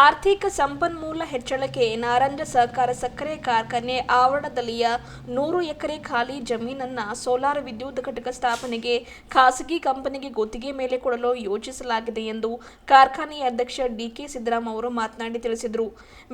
ಆರ್ಥಿಕ ಸಂಪನ್ಮೂಲ ಹೆಚ್ಚಳಕ್ಕೆ ನಾರಂಜ ಸಹಕಾರ ಸಕ್ಕರೆ ಕಾರ್ಖಾನೆ ಆವರಣದಲ್ಲಿಯ 100 ಎಕರೆ ಖಾಲಿ ಜಮೀನನ್ನು ಸೋಲಾರ್ ವಿದ್ಯುತ್ ಘಟಕ ಸ್ಥಾಪನೆಗೆ ಖಾಸಗಿ ಕಂಪನಿಗೆ ಗುತ್ತಿಗೆ ಮೇಲೆ ಕೊಡಲು ಯೋಜಿಸಲಾಗಿದೆ ಎಂದು ಕಾರ್ಖಾನೆಯ ಅಧ್ಯಕ್ಷ ಡಿಕೆ ಸಿದ್ದರಾಮ್ ಅವರು ಮಾತನಾಡಿ ತಿಳಿಸಿದರು.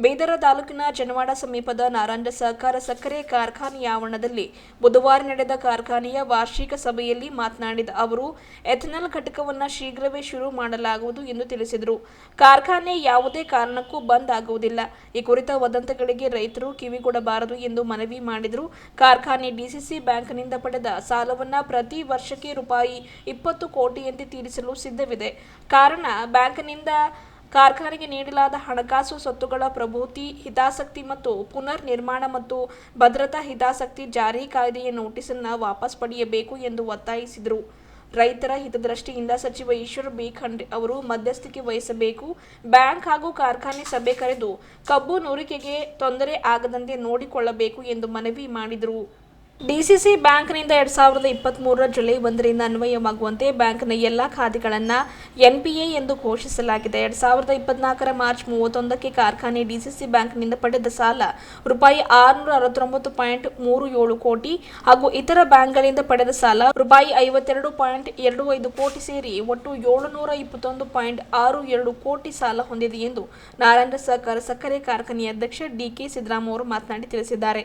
ಬೀದರ ತಾಲೂಕಿನ ಜನವಾಡ ಸಮೀಪದ ನಾರಂಜ ಸಹಕಾರ ಸಕ್ಕರೆ ಕಾರ್ಖಾನೆಯ ಆವರಣದಲ್ಲಿ ಬುಧವಾರ ನಡೆದ ಕಾರ್ಖಾನೆಯ ವಾರ್ಷಿಕ ಸಭೆಯಲ್ಲಿ ಮಾತನಾಡಿದ ಅವರು, ಎಥೆನಾಲ್ ಘಟಕವನ್ನು ಶೀಘ್ರವೇ ಶುರು ಮಾಡಲಾಗುವುದು ಎಂದು ತಿಳಿಸಿದರು. ಕಾರ್ಖಾನೆ ಯಾವುದೇ ಕಾರಣಕ್ಕೂ ಬಂದ್ ಆಗುವುದಿಲ್ಲ. ಈ ಕುರಿತ ವದಂತಿಗಳಿಗೆ ರೈತರು ಕಿವಿಗೊಡಬಾರದು ಎಂದು ಮನವಿ ಮಾಡಿದರು. ಕಾರ್ಖಾನೆ ಡಿಸಿಸಿ ಬ್ಯಾಂಕ್ನಿಂದ ಪಡೆದ ಸಾಲವನ್ನು ಪ್ರತಿ ವರ್ಷಕ್ಕೆ ರೂಪಾಯಿ 20 ಕೋಟಿಯಂತೆ ತೀರಿಸಲು ಸಿದ್ಧವಿದೆ. ಕಾರಣ ಬ್ಯಾಂಕ್ನಿಂದ ಕಾರ್ಖಾನೆಗೆ ನೀಡಲಾದ ಹಣಕಾಸು ಸ್ವತ್ತುಗಳ ಪ್ರಭೂತಿ ಹಿತಾಸಕ್ತಿ ಮತ್ತು ಪುನರ್ ನಿರ್ಮಾಣ ಮತ್ತು ಭದ್ರತಾ ಹಿತಾಸಕ್ತಿ ಜಾರಿ ಕಾಯ್ದೆಯ ನೋಟಿಸನ್ನು ವಾಪಸ್ ಪಡೆಯಬೇಕು ಎಂದು ಒತ್ತಾಯಿಸಿದರು. ರೈತರ ಹಿತದೃಷ್ಟಿಯಿಂದ ಸಚಿವ ಈಶ್ವರ್ ಬಿ ಖಂಡ್ರೆ ಅವರು ಮಧ್ಯಸ್ಥಿಕೆ ವಹಿಸಬೇಕು. ಬ್ಯಾಂಕ್ ಹಾಗೂ ಕಾರ್ಖಾನೆ ಸಭೆ ಕರೆದು ಕಬ್ಬು ನುರಿಕೆಗೆ ತೊಂದರೆ ಆಗದಂತೆ ನೋಡಿಕೊಳ್ಳಬೇಕು ಎಂದು ಮನವಿ ಮಾಡಿದರು. ಡಿಸಿಸಿ ಬ್ಯಾಂಕ್ನಿಂದ 2023 ಜುಲೈ 1ರಿಂದ ಅನ್ವಯವಾಗುವಂತೆ ಬ್ಯಾಂಕ್ನ ಎಲ್ಲ ಖಾತೆಗಳನ್ನು ಎನ್ಪಿಎ ಎಂದು ಘೋಷಿಸಲಾಗಿದೆ. 2024 ಮಾರ್ಚ್ 31ಕ್ಕೆ ಕಾರ್ಖಾನೆ ಡಿಸಿಸಿ ಬ್ಯಾಂಕ್ನಿಂದ ಪಡೆದ ಸಾಲ ರೂಪಾಯಿ 669.37 ಕೋಟಿ ಹಾಗೂ ಇತರ ಬ್ಯಾಂಕ್ಗಳಿಂದ ಪಡೆದ ಸಾಲ ರೂಪಾಯಿ 52.25 ಕೋಟಿ ಸೇರಿ ಒಟ್ಟು 721.62 ಕೋಟಿ ಸಾಲ ಹೊಂದಿದೆ ಎಂದು ನಾರಂಜ ಸಹಕಾರ ಸಕ್ಕರೆ ಕಾರ್ಖಾನೆಯ ಅಧ್ಯಕ್ಷ ಡಿಕೆ ಸಿದ್ದರಾಮ್ ಅವರು ಮಾತನಾಡಿ ತಿಳಿಸಿದ್ದಾರೆ.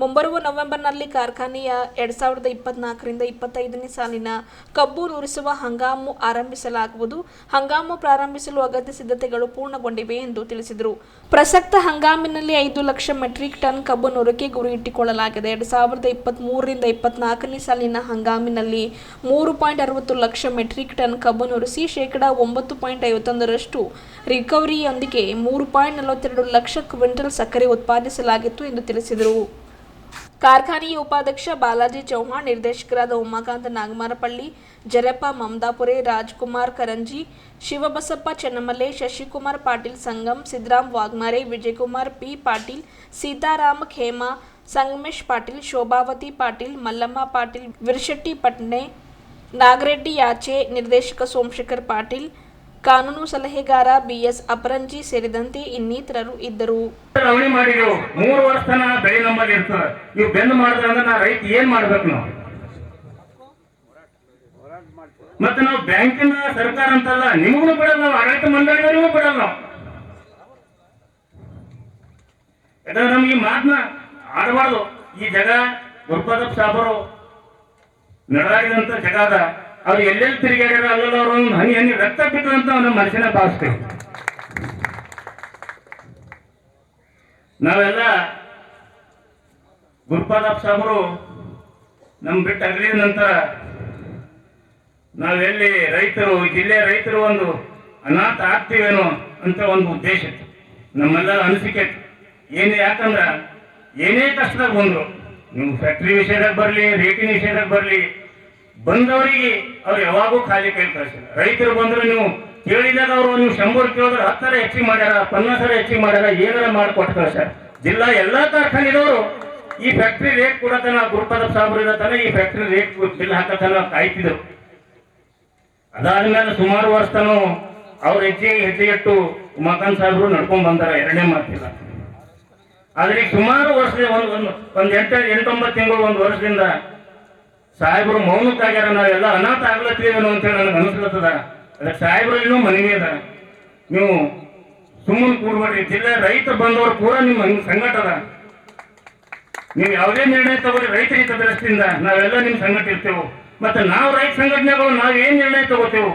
ಮುಂಬರುವ ನವೆಂಬರ್ನಲ್ಲಿ ಕಾರ್ಖಾನೆಯ 2024ರಿಂದ 25ನೇ ಸಾಲಿನ ಕಬ್ಬು ನುರಿಸುವ ಹಂಗಾಮು ಆರಂಭಿಸಲಾಗುವುದು. ಹಂಗಾಮು ಪ್ರಾರಂಭಿಸಲು ಅಗತ್ಯ ಸಿದ್ಧತೆಗಳು ಪೂರ್ಣಗೊಂಡಿವೆ ಎಂದು ತಿಳಿಸಿದರು. ಪ್ರಸಕ್ತ ಹಂಗಾಮಿನಲ್ಲಿ 5 ಲಕ್ಷ ಮೆಟ್ರಿಕ್ ಟನ್ ಕಬ್ಬು ನುರಿಕೆ ಗುರಿ ಇಟ್ಟುಕೊಳ್ಳಲಾಗಿದೆ. 2023ರಿಂದ 24ನೇ ಸಾಲಿನ ಹಂಗಾಮಿನಲ್ಲಿ 3.60 ಲಕ್ಷ ಮೆಟ್ರಿಕ್ ಟನ್ ಕಬ್ಬು ನುರಿಸಿ ಶೇಕಡಾ 9.51ರಷ್ಟು ರಿಕವರಿಯೊಂದಿಗೆ 3.42 ಲಕ್ಷ ಕ್ವಿಂಟಲ್ ಸಕ್ಕರೆ ಉತ್ಪಾದಿಸಲಾಗಿತ್ತು ಎಂದು ತಿಳಿಸಿದರು. ಕಾರ್ಖಾನೆಯ ಉಪಾಧ್ಯಕ್ಷ ಬಾಲಾಜಿ ಚೌಹಾಣ್, ನಿರ್ದೇಶಕರಾದ ಉಮಾಕಾಂತ ನಾಗಮಾರಪಳ್ಳಿ, ಜರಪ್ಪ ಮಮದಾಪುರೆ, ರಾಜ್ಕುಮಾರ್ ಕರಂಜಿ, ಶಿವಬಸಪ್ಪ ಚೆನ್ನಮಲೆ, ಶಶಿಕುಮಾರ್ ಪಾಟೀಲ್ ಸಂಗಮ್, ಸಿದ್ದರಾಮ್ ವಾಗ್ಮಾರೆ, ವಿಜಯಕುಮಾರ್ ಪಿ ಪಾಟೀಲ್, ಸೀತಾರಾಮ ಖೇಮಾ, ಸಂಗಮೇಶ್ ಪಾಟೀಲ್, ಶೋಭಾವತಿ ಪಾಟೀಲ್, ಮಲ್ಲಮ್ಮ ಪಾಟೀಲ್, ವಿರಶೆಟ್ಟಿ ಪಟ್ನೆ, ನಾಗರೆಡ್ಡಿ ಯಾಚೆ, ನಿರ್ದೇಶಕ ಸೋಮಶೇಖರ್ ಪಾಟೀಲ್, ಕಾನೂನು ಸಲಹೆಗಾರ ಬಿಎಸ್ ಅಪರಂಜಿ ಸೇರಿದಂತೆ ಇನ್ನಿತರರು ಇದ್ದರು. 3 ವರ್ಷ ತನ ಬೆಳೆ ನಮ್ಮಲ್ಲಿ ಇರ್ತದೆ. ಇವು ಬೆಂದ್ ಮಾಡಿದ್ರೆ ಅಂದ್ರೆ ರೈತ ಏನ್ ಮಾಡ್ಬೇಕು? ನಾವು ಮತ್ತೆ ನಾವು ಬ್ಯಾಂಕಿನ ಸರ್ಕಾರ ಅಂತಲ್ಲ, ನಿಮಗೂ ಬಿಡಲ್ಲ, ನಾವು ಆಡಳಿತ ಮಂಡಳಿಗಳಿಗೂ ಬಿಡಲ್ಲ. ಯಾಕಂದ್ರೆ ನಮ್ಗೆ ಈ ಮಾತನ್ನ ಆಡಬಾರ್ದು. ಈ ಜಗ ಗುರುಪಾದಪ್ಪ ಸಾಬರು ನಡೆದಾಡಿದಂತ ಜಗದ ಅವ್ರು ಎಲ್ಲೆಲ್ಲಿ ತಿರುಗಾಡ್ಯಾರ ಅಲ್ಲೆಲ್ಲ ಅವರು ಹನಿ ಹನಿ ರಕ್ತ ಬಿಟ್ಟದಂತ ನಮ್ಮ ಮನುಷ್ಯನ ಭಾವಿಸ್ತೇವೆ. ನಾವೆಲ್ಲ ಗುರುಪಾದಪ್ಪ ಸಾಬರು ನಮ್ ಬಿಟ್ಟು ಅಗಲಿದ ನಂತರ ನಾವೆಲ್ಲಿ ರೈತರು ಜಿಲ್ಲೆಯ ರೈತರು ಒಂದು ಅನಾಥ ಆಗ್ತೀವೇನೋ ಅಂತ ಒಂದು ಉದ್ದೇಶ ನಮ್ಮೆಲ್ಲ ಅನಿಸಿಕೆ ಏನು. ಯಾಕಂದ್ರ ಏನೇ ಕಷ್ಟದಾಗ ಬಂದ್ರು, ನೀವು ಫ್ಯಾಕ್ಟ್ರಿ ವಿಷಯದಾಗ ಬರಲಿ, ರೇಟಿನ ವಿಷಯದಾಗ ಬರಲಿ, ಬಂದವರಿಗೆ ಅವ್ರು ಯಾವಾಗೂ ಖಾಲಿ ಕೈ ಕಳಿಸಿಲ್ಲ. ರೈತರು ಬಂದ್ರೆ ನೀವು ಕೇಳಿದಾಗ ಅವರು ನೀವು 100 ಕೇಳಿದ್ರೆ 10 ಹೆಚ್ಚಿಗೆ ಮಾಡ್ಯಾರ, 50 ಹೆಚ್ಚಿಗೆ ಮಾಡ್ಯಾರ, ಏನಾರ ಮಾಡಿಕೊಟ್ಟು ಕಳ್ಸ್ಯಾರ. ಜಿಲ್ಲಾ ಎಲ್ಲಾ ಕಾರ್ಖಾನೆದವರು ಈ ಫ್ಯಾಕ್ಟ್ರಿ ರೇಟ್ ಕೊಡತನ ಗುರುಪಾದಪ್ಪ ಸಾಬ್ರು ಇರತನ ಈ ಫ್ಯಾಕ್ಟ್ರಿ ರೇಟ್ ಬಿಲ್ ಹಾಕತನ ಕಾಯ್ತಿದ್ರು. ಅದಾದ್ಮೇಲೆ ಸುಮಾರು ವರ್ಷ ತನೂ ಅವ್ರ ಹೆಜ್ಜೆಗೆಟ್ಟು ಉಮಾಕಾಂತ್ ಸಾಹೇಬರು ನಡ್ಕೊಂಡ್ ಬಂದಾರ, ಎರಡನೇ ಮಾತಿಲ್ಲ. ಆದ್ರೆ ಸುಮಾರು ವರ್ಷ ಒಂದ್ 8-9 ತಿಂಗಳು, 1 ವರ್ಷದಿಂದ ಸಾಹೇಬರು ಮೌನಕ್ಕಾಗ್ಯಾರ. ನಾವೆಲ್ಲ ಅನಾಥ ಆಗ್ಲತ್ತೀವೇನೋ ಅಂತೇಳಿ ನನಗೆ ಅನಿಸ್ಲತ್ತದ. ಅದಕ್ಕೆ ಸಾಹೇಬರು ಇನ್ನೂ ಮನವಿ ಅದ, ನೀವು ಸುಮ್ಮನೆ ಕೂಡ್ಬೇಡ್ರಿ. ಜಿಲ್ಲೆ ರೈತರು ಬಂದವರು ಪೂರ ನಿಮ್ಮ ಸಂಘಟ ಅದ. ನೀವು ಯಾವುದೇ ನಿರ್ಣಯ ತಗೋರಿ ರೈತರ ಹಿತದೃಷ್ಟಿಯಿಂದ ನಾವೆಲ್ಲ ನಿಮ್ ಸಂಘಟ ಇರ್ತೇವೆ. ಮತ್ತೆ ನಾವು ರೈತ ಸಂಘಟನೆಗಳು ನಾವೇನ್ ನಿರ್ಣಯ ತಗೋತೇವೆ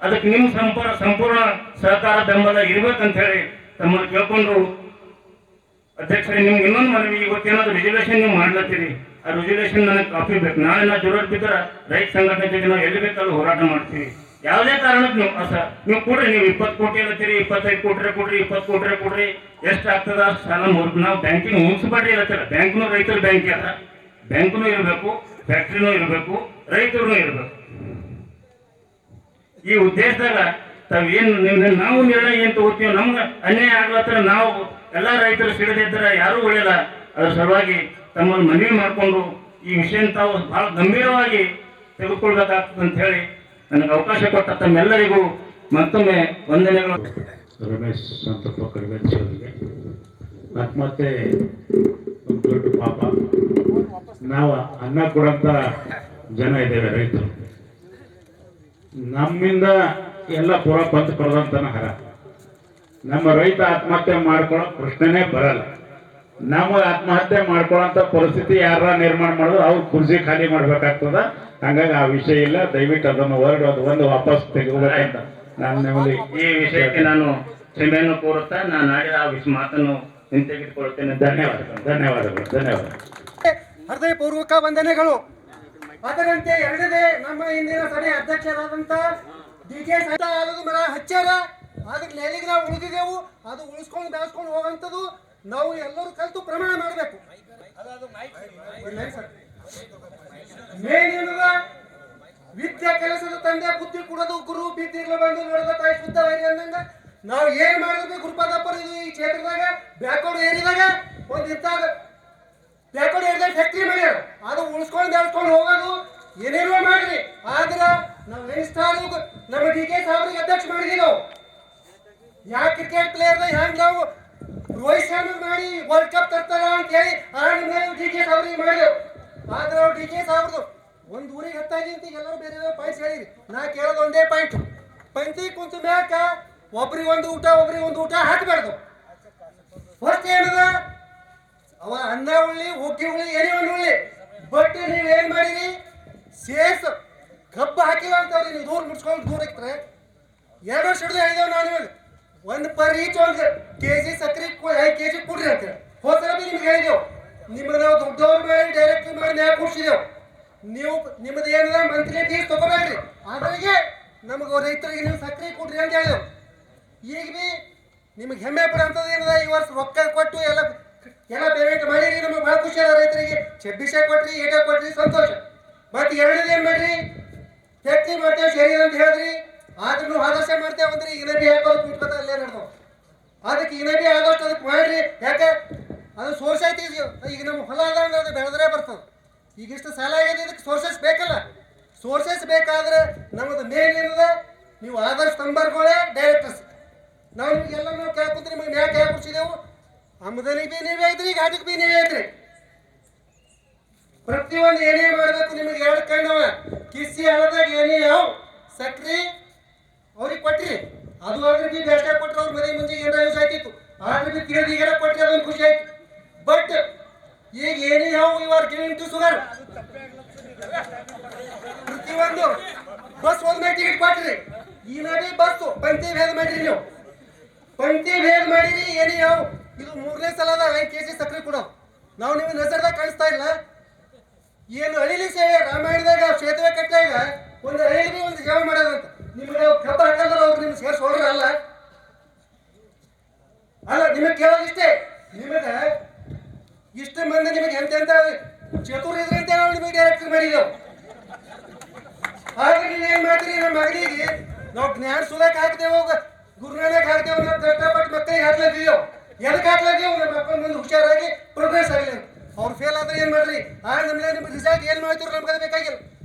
ಅದಕ್ಕೆ ನಿಮ್ ಸಂಪೂರ್ಣ ಸಹಕಾರ ಬೆಂಬಲ ಇರ್ಬೇಕಂತ ಹೇಳಿ ತಮ್ಮನ್ನು ಕೇಳ್ಕೊಂಡು, ಅಧ್ಯಕ್ಷರೇ ನಿಮ್ಗೆ ಇನ್ನೊಂದು ಮನವಿ, ಇವತ್ತೇನಾದ್ರು ರಿಸರ್ವೇಷನ್ ನೀವು ಮಾಡ್ಲತ್ತೀರಿ, ಆ ರಿಸರ್ವೇಷನ್ ನನಗೆ ಕಾಪಿ ಬೇಕು. ನಾಳೆ ನಾ ಜರೂರತ್ ಬಿದ್ದರೆ ರೈತ ಸಂಘಟನೆ ಜೊತೆ ನಾವು ಎಲ್ಲಿ ಬೇಕಾದ್ರೂ ಹೋರಾಟ ಮಾಡ್ತೀವಿ. ಯಾವುದೇ ಕಾರಣಕ್ಕೆ ನೀವು ಕೊಡ್ರಿ, ನೀವು 20 ಕೋಟಿ ಇಲ್ಲತ್ತೀರಿ, 25 ಕೋಟಿ ಕೊಡ್ರಿ, 20 ಕೋಟಿ ಕೊಡ್ರಿ, ಎಷ್ಟು ಆಗ್ತದ ಸಾಲ ನಾವು ಬ್ಯಾಂಕಿನ ಮುನ್ಸಿಪಾಲಿಟಿ ಇರತ್ತಿಲ್ಲ. ಬ್ಯಾಂಕ್ನು ರೈತರ ಬ್ಯಾಂಕ್ ಅಲ್ಲ, ಬ್ಯಾಂಕ್ನು ಇರಬೇಕು, ಫ್ಯಾಕ್ಟ್ರಿನೂ ಇರಬೇಕು, ರೈತರು ಇರಬೇಕು. ಈ ಉದ್ದೇಶದಾಗ ತಾವೇನು ನಾವು ನಿರ್ಣಯ ಏನ್ ತಗೋತೀವಿ, ನಮ್ಗೆ ಅನ್ಯಾಯ ಆಗ್ಲತ್ತರ ನಾವು ಎಲ್ಲ ರೈತರು ಸಿಗದಿದ್ರೆ ಯಾರೂ ಉಳಿಯಲ್ಲ. ಅದ್ರ ಸಲುವಾಗಿ ತಮ್ಮನ್ನು ಮನವಿ ಮಾಡಿಕೊಂಡು ಈ ವಿಷಯ ತಾವು ಬಹಳ ಗಂಭೀರವಾಗಿ ತೆಗೆದುಕೊಳ್ಬೇಕಾಗ್ತದೆ ಅಂತ ಹೇಳಿ ನನಗೆ ಅವಕಾಶ ಕೊಟ್ಟ ತಮ್ಮೆಲ್ಲರಿಗೂ ಮತ್ತೊಮ್ಮೆ ವಂದನೆಗಳು. ರಮೇಶ್ ಸಂತಪ್ಪ ಕಡಿಮೆಚ್ಚಿ ಅವರಿಗೆ ಆತ್ಮಹತ್ಯೆ ಒಂದು ದೊಡ್ಡ ಪಾಪ. ನಾವು ಅನ್ನ ಕೊಡಂತ ಜನ ಇದ್ದೇವೆ ರೈತರು. ನಮ್ಮಿಂದ ಎಲ್ಲ ಪೂರ ಬಂದು ಬರದಂತನ ಹರ. ನಮ್ಮ ರೈತ ಆತ್ಮಹತ್ಯೆ ಮಾಡ್ಕೊಳ್ಳೋ ಪ್ರಶ್ನೆನೇ ಬರಲ್ಲ. ನಾವು ಆತ್ಮಹತ್ಯೆ ಮಾಡ್ಕೊಳ್ಳೋಂಥ ಪರಿಸ್ಥಿತಿ ಯಾರ ನಿರ್ಮಾಣ ಮಾಡಿದ್ರು ಅವ್ರು ಕುರ್ಚಿ ಖಾಲಿ ಮಾಡ್ಬೇಕಾಗ್ತದ. ಹಂಗಾಗಿ ಆ ವಿಷಯ ಇಲ್ಲ. ದಯವಿಟ್ಟು ಅದನ್ನು ಅದು ಒಂದು ವಾಪಸ್ ತೆಗೆದುಬೇಕಂತ ನಾನು ನಿಮ್ಮಲ್ಲಿ ಈ ವಿಷಯಕ್ಕೆ ನಾನು ಕ್ಷಮೆಯನ್ನು ಕೋರುತ್ತಾ ನಾನು ಆಡಿದ ಆ ಮಾತನ್ನು ಹಿಂತೆಗೆದುಕೊಳ್ಳುತ್ತೇನೆ. ಧನ್ಯವಾದಗಳು ಧನ್ಯವಾದಗಳು ಧನ್ಯವಾದಗಳು. ಹೃದಯಪೂರ್ವಕ ವಂದನೆಗಳು. ಅದರಂತೆ ಎರಡನೇ ನಮ್ಮ ಇಂದಿನ ಸಭೆ ಅಧ್ಯಕ್ಷರಾದಂತ ಡಿ.ಕೆ. ಆಲದ ಮರ ಹಚ್ಚಾರ. ಅದಕ್ಕೆ ನೆಲೆಗೆ ನಾವು ಉಳಿದಿದ್ದೆವು. ಅದು ಉಳಿಸ್ಕೊಂಡು ಬೆಳೆಸ್ಕೊಂಡು ಹೋಗಂಥದ್ದು ನಾವು ಎಲ್ಲರೂ ಕಲಿತು ಪ್ರಮಾಣ ಮಾಡಬೇಕು. ಮೇನ್ ಏನದ ವಿದ್ಯೆ ಕೆಲಸದ ತಂದೆ ಬುದ್ಧಿ ಕೊಡೋದು ಗುರು ಬಿದ್ದಿರ್ಲ ಬಂದು ನೋಡದ ತಾಯಿ ಶುದ್ಧ ವೈರಿ ಅಂದಂಗ ನಾವು ಏನ್ ಮಾಡಿದ್ವಿ ಗುರುಪಾದಪ್ಪರ ಇದು ಈ ಕ್ಷೇತ್ರದಾಗ ಬ್ಯಾಕ್ವರ್ಡ್ ಏರಿಯಾದಾಗ ಒಂದು ಇಂತಾಗ ಬ್ಯಾಕ್ವರ್ಡ್ ಏರಿಯಾದಾಗ ಫ್ಯಾಕ್ಟ್ರಿ ಮಾಡ್ಯಾರ. ಅದು ಉಳಿಸ್ಕೊಂಡು ಬೆಳೆಸ್ಕೊಂಡು ಹೋಗೋದು ಏನೇನೋ ಮಾಡ್ರಿ. ಆದ್ರ ನಾವು ನೆನೆಸ್ತಾರು ನಮ್ಮ ಡಿ.ಕೆ. ಸಾಹೇಬ್ರಿಗೆ ಅಧ್ಯಕ್ಷ ಮಾಡಿದ್ವಿ. ನಾವು ಯಾವ ಕ್ರಿಕೆಟ್ ಪ್ಲೇಯರ್ನ ಹ್ಯಾಂಗ ನಾವು ರೋಹಿತ್ ಶರ್ಮಾ ಮಾಡಿ ವರ್ಲ್ಡ್ ಕಪ್ ತರ್ತಾರ ಅಂತ ಹೇಳಿ ನಾವು ಡಿ.ಕೆ. ಸಾಹೇಬ್ರಿಗೆ ಮಾಡಿದೆವು. ಆದ್ರೆ ನಾವು ಡಿ.ಕೆ. ಸಾಹೇಬ್ರದು ಒಂದು ಊರಿಗೆ ಹತ್ತಾಗಿ ಅಂತ ಎಲ್ಲರೂ ಬೇರೆ ಪಾಯಿಂಟ್ಸ್ ಹೇಳಿರಿ. ನಾ ಕೇಳೋದು ಒಂದೇ ಪಾಯಿಂಟ್. ಪಂಕ್ತಿ ಕುಂತ ಮ್ಯಾಕ ಒಬ್ರಿಗೆ ಒಂದು ಊಟ ಹಾಕಬಾರ್ದು. ಫಸ್ಟ್ ಏನದ ಅವ ಅನ್ನ ಉಳ್ಳಿ ಹುಕ್ಕಿ ಉಳ್ಳಿ ಏನೇ ಒಂದು ಉಳ್ಳಿ. ಬಟ್ ನೀವೇನ್ ಮಾಡಿರಿ ಸೇಸ್ ಕಬ್ಬು ಹಾಕಿಲ್ಲ ಅಂತವ್ರಿ. ನೀವು ದೂರ ಮುಡ್ಸ್ಕೊಂಡು ದೂರ ಇಕ್ತಾರೆ 2 ವರ್ಷ ಹಿಡಿದು ಹೇಳಿದೆವು ನಾವು ನಿಮಗೆ ಒಂದು ಪರ್ ಈಚ್ ಒಂದು KG ಸಕ್ಕರೆ 5 kg ಕೊಡ್ರಿ ಅಂತೇಳಿ. ಹೋದ್ಸಲ ಬಿ ನಿಮ್ಗೆ ಹೇಳಿದೆವು. ನಿಮ್ಗೆ ನಾವು ದುಡ್ಡವ್ರು ಮಾಡಿ ಡೈರೆಕ್ಟ್ ಮಾಡಿ ನ್ಯಾಯ ಕೊಡ್ಸಿದೆವು. ನೀವು ನಿಮ್ಮದು ಏನಿಲ್ಲ ಮಂತ್ಲಿ ಫೀಸ್ ತಗೋಬೇಡ್ರಿ. ಅದ್ರಿಗೆ ನಮಗೆ ರೈತರಿಗೆ ನೀವು ಸಕ್ಕರೆ ಕೊಡ್ರಿ ಅಂತ ಹೇಳಿದೆವು. ಈಗ ಬಿ ನಿಮಗೆ ಹೆಮ್ಮೆ ಪಡೋಂಥದ್ದು ಏನದ ಈ ವರ್ಷ ರೊಕ್ಕ ಕೊಟ್ಟು ಎಲ್ಲ ಪೇಮೆಂಟ್ ಮಾಡಿರಿ. ನಮಗೆ ಭಾಳ ಖುಷಿ ಅದ. ರೈತರಿಗೆ 26 ಕೊಟ್ರಿ 8 ಕೊಟ್ರಿ ಸಂತೋಷ. ಮತ್ತೆ ಎರಡನೇದು ಏನು ಮಾಡ್ರಿ ಫ್ಯಾಕ್ಟ್ರಿ ಮಾಡ್ತೇವೆ ಸೇರಿ ಅಂತ ಹೇಳಿದ್ರಿ. ಆದ್ರೂ ನಾವು ಆದರ್ಶ ಮಾಡ್ತೇವೆ ಅಂದ್ರೆ ಇನಬಿ ಹಾಕೋದು ಕುಂತ್ಕೊತ ಅಲ್ಲೇ ನಡ್ತಾವ. ಅದಕ್ಕೆ ಇನಬಿ ಆದಷ್ಟು ಅದಕ್ಕೆ ಮಾಡ್ರಿ. ಯಾಕೆ ಅದು ಸೋರ್ಸ್ ಐತಿ. ಈಗ ನಮ್ಮ ಹೊಲ ಅದ ಅದು ಬೆಳೆದ್ರೆ ಬರ್ತದೆ. ಈಗ ಇಷ್ಟು ಸಾಲ ಆಗಿದೆ. ಇದಕ್ಕೆ ಸೋರ್ಸಸ್ ಬೇಕಲ್ಲ. ಸೋರ್ಸಸ್ ಬೇಕಾದ್ರೆ ನಮ್ಮದು ಮೇನ್ ಏನದ ನೀವು ಆದರ್ಶ ನಂಬರ್ಗಳೇ ಡೈರೆಕ್ಟರ್ಸ್. ನಾವು ನಿಮಗೆಲ್ಲ ನಾವು ಕೇಳ್ಕೊಂಡ್ರೆ ನಿಮಗೆ ನ್ಯಾಯ ಕೇಳಿ ಕೊಡ್ಸಿದೆವು. ಆಮದನಿಗೆ ಬಿ ನೀವೇ ಐತ್ರಿ, ಘಾಟಕ್ಕೆ ಬಿ ನೀವೇ ಐತ್ರಿ. ಪ್ರತಿಯೊಂದು ಏನೇ ಮಾಡಬೇಕು ನಿಮಗೆ 2 ಕಣ್ಣವ ಕಿಸಿ ಹಳದಾಗ ಏನೇ ಯಾವ ಸಕ್ರಿ ಅವ್ರಿಗೆ ಕೊಟ್ರಿ. ಅದು ಆದ್ರೆ ಬಿ ಬೇಸ್ಟಾಗ ಕೊಟ್ಟರೆ ಅವ್ರ ಮನೆ ಮುಂಚೆ ಏನಾರ ಯೂಸ್ ಆಯ್ತಿತ್ತು. ಆದ್ರೆ ಬಿ ತಿಳಿದು ಈಗೆಲ್ಲ ಕೊಟ್ಟರೆ ಅದೊಂದು ಖುಷಿ ಆಯ್ತು. ಬಟ್ ಈಗ ಏನೇ ಯಾವ ಇವಾರ್ ಗಿವಿಂಗ್ ಟು ಶುಗರ್ ಪ್ರತಿಯೊಂದು ಬಸ್ ಹೋದ್ಮೇಲೆ ಟಿಕೆಟ್ ಕೊಟ್ರಿ. ಈ ನಡಿ ಬಸ್ಸು ಪಂಕ್ತಿ ಭೇದ ಮಾಡಿರಿ. ನೀವು ಪಂಕ್ತಿ ಭೇದ ಮಾಡಿರಿ. ಏನೇ ಯಾವ ಇದು 3ನೇ ಸಲ ಅದ 5 kg ಸಕ್ಕರೆ ಕೊಡೋದು. ನಾವು ನಿಮಗೆ ನಜರ್ದಾಗ ಕಾಣಿಸ್ತಾ ಇಲ್ಲ. ಏನು ಅಳಿಲಿ ಸೇವೆ ರಾಮಾಯಣದಾಗ ಸೇತುವೆ ಕಟ್ಟಾಗ ಒಂದು ಅಳಿಲಿ ಒಂದು ಸೇವೆ ಮಾಡೋದಂತ. ನಿಮ್ಗೆ ಕಬ್ಬ ಹಾಕಂದ್ರೆ ಅವ್ರು ನಿಮ್ಗೆ ಸೇರಿಸೋಡ್ರ ಅಲ್ಲ. ನಿಮಗೆ ಕೇಳೋದಿಷ್ಟೇ. ನಿಮಗೆ ಇಷ್ಟು ಮಂದಿ ನಿಮಗೆ ಎಂತೆಂತ ಚತುರ್ ಇದ್ರಂತೆ ನಾವು ನಿಮಗೆ ಡೈರೆಕ್ಟ್ ಮಾಡಿದೆವು. ಹಾಗೆ ನೀವೇನ್ ಮಾಡ್ತೀರಿ ನಮ್ಮ ಮಗನಿಗೆ ನಾವು ಜ್ಞಾನ ಸುಧಾಕ್ ಹಾಕ್ತೇವೆ ಗುರುನಾನಕ್ ಹಾಕ್ತೇವೆ. ನಾವು ಕಷ್ಟಪಟ್ಟು ಮಕ್ಕಳಿಗೆ ಹಾಕ್ಲತ್ತಿದ್ದೆವು. ಎದಕ್ಕೆ ಹಾಕ್ಲತ್ತೀವಿ ನಮ್ಮ ಮಕ್ಕಳ ಮುಂದೆ ಹುಷಾರಾಗಿ ಪ್ರೋಗ್ರೆಸ್ ಆಗಲಿ. ಅವ್ರು ಫೇಲ್ ಆದ್ರೆ ಏನು ಮಾಡ್ರಿ. ನಮ್ಗೆ ನಿಮ್ಮ ರಿಸಲ್ಟ್ ಏನು ಮಾಡ್ತೀರೋ ನಮ್ಗೆ ಅದು ಬೇಕಾಗಿಲ್ಲ.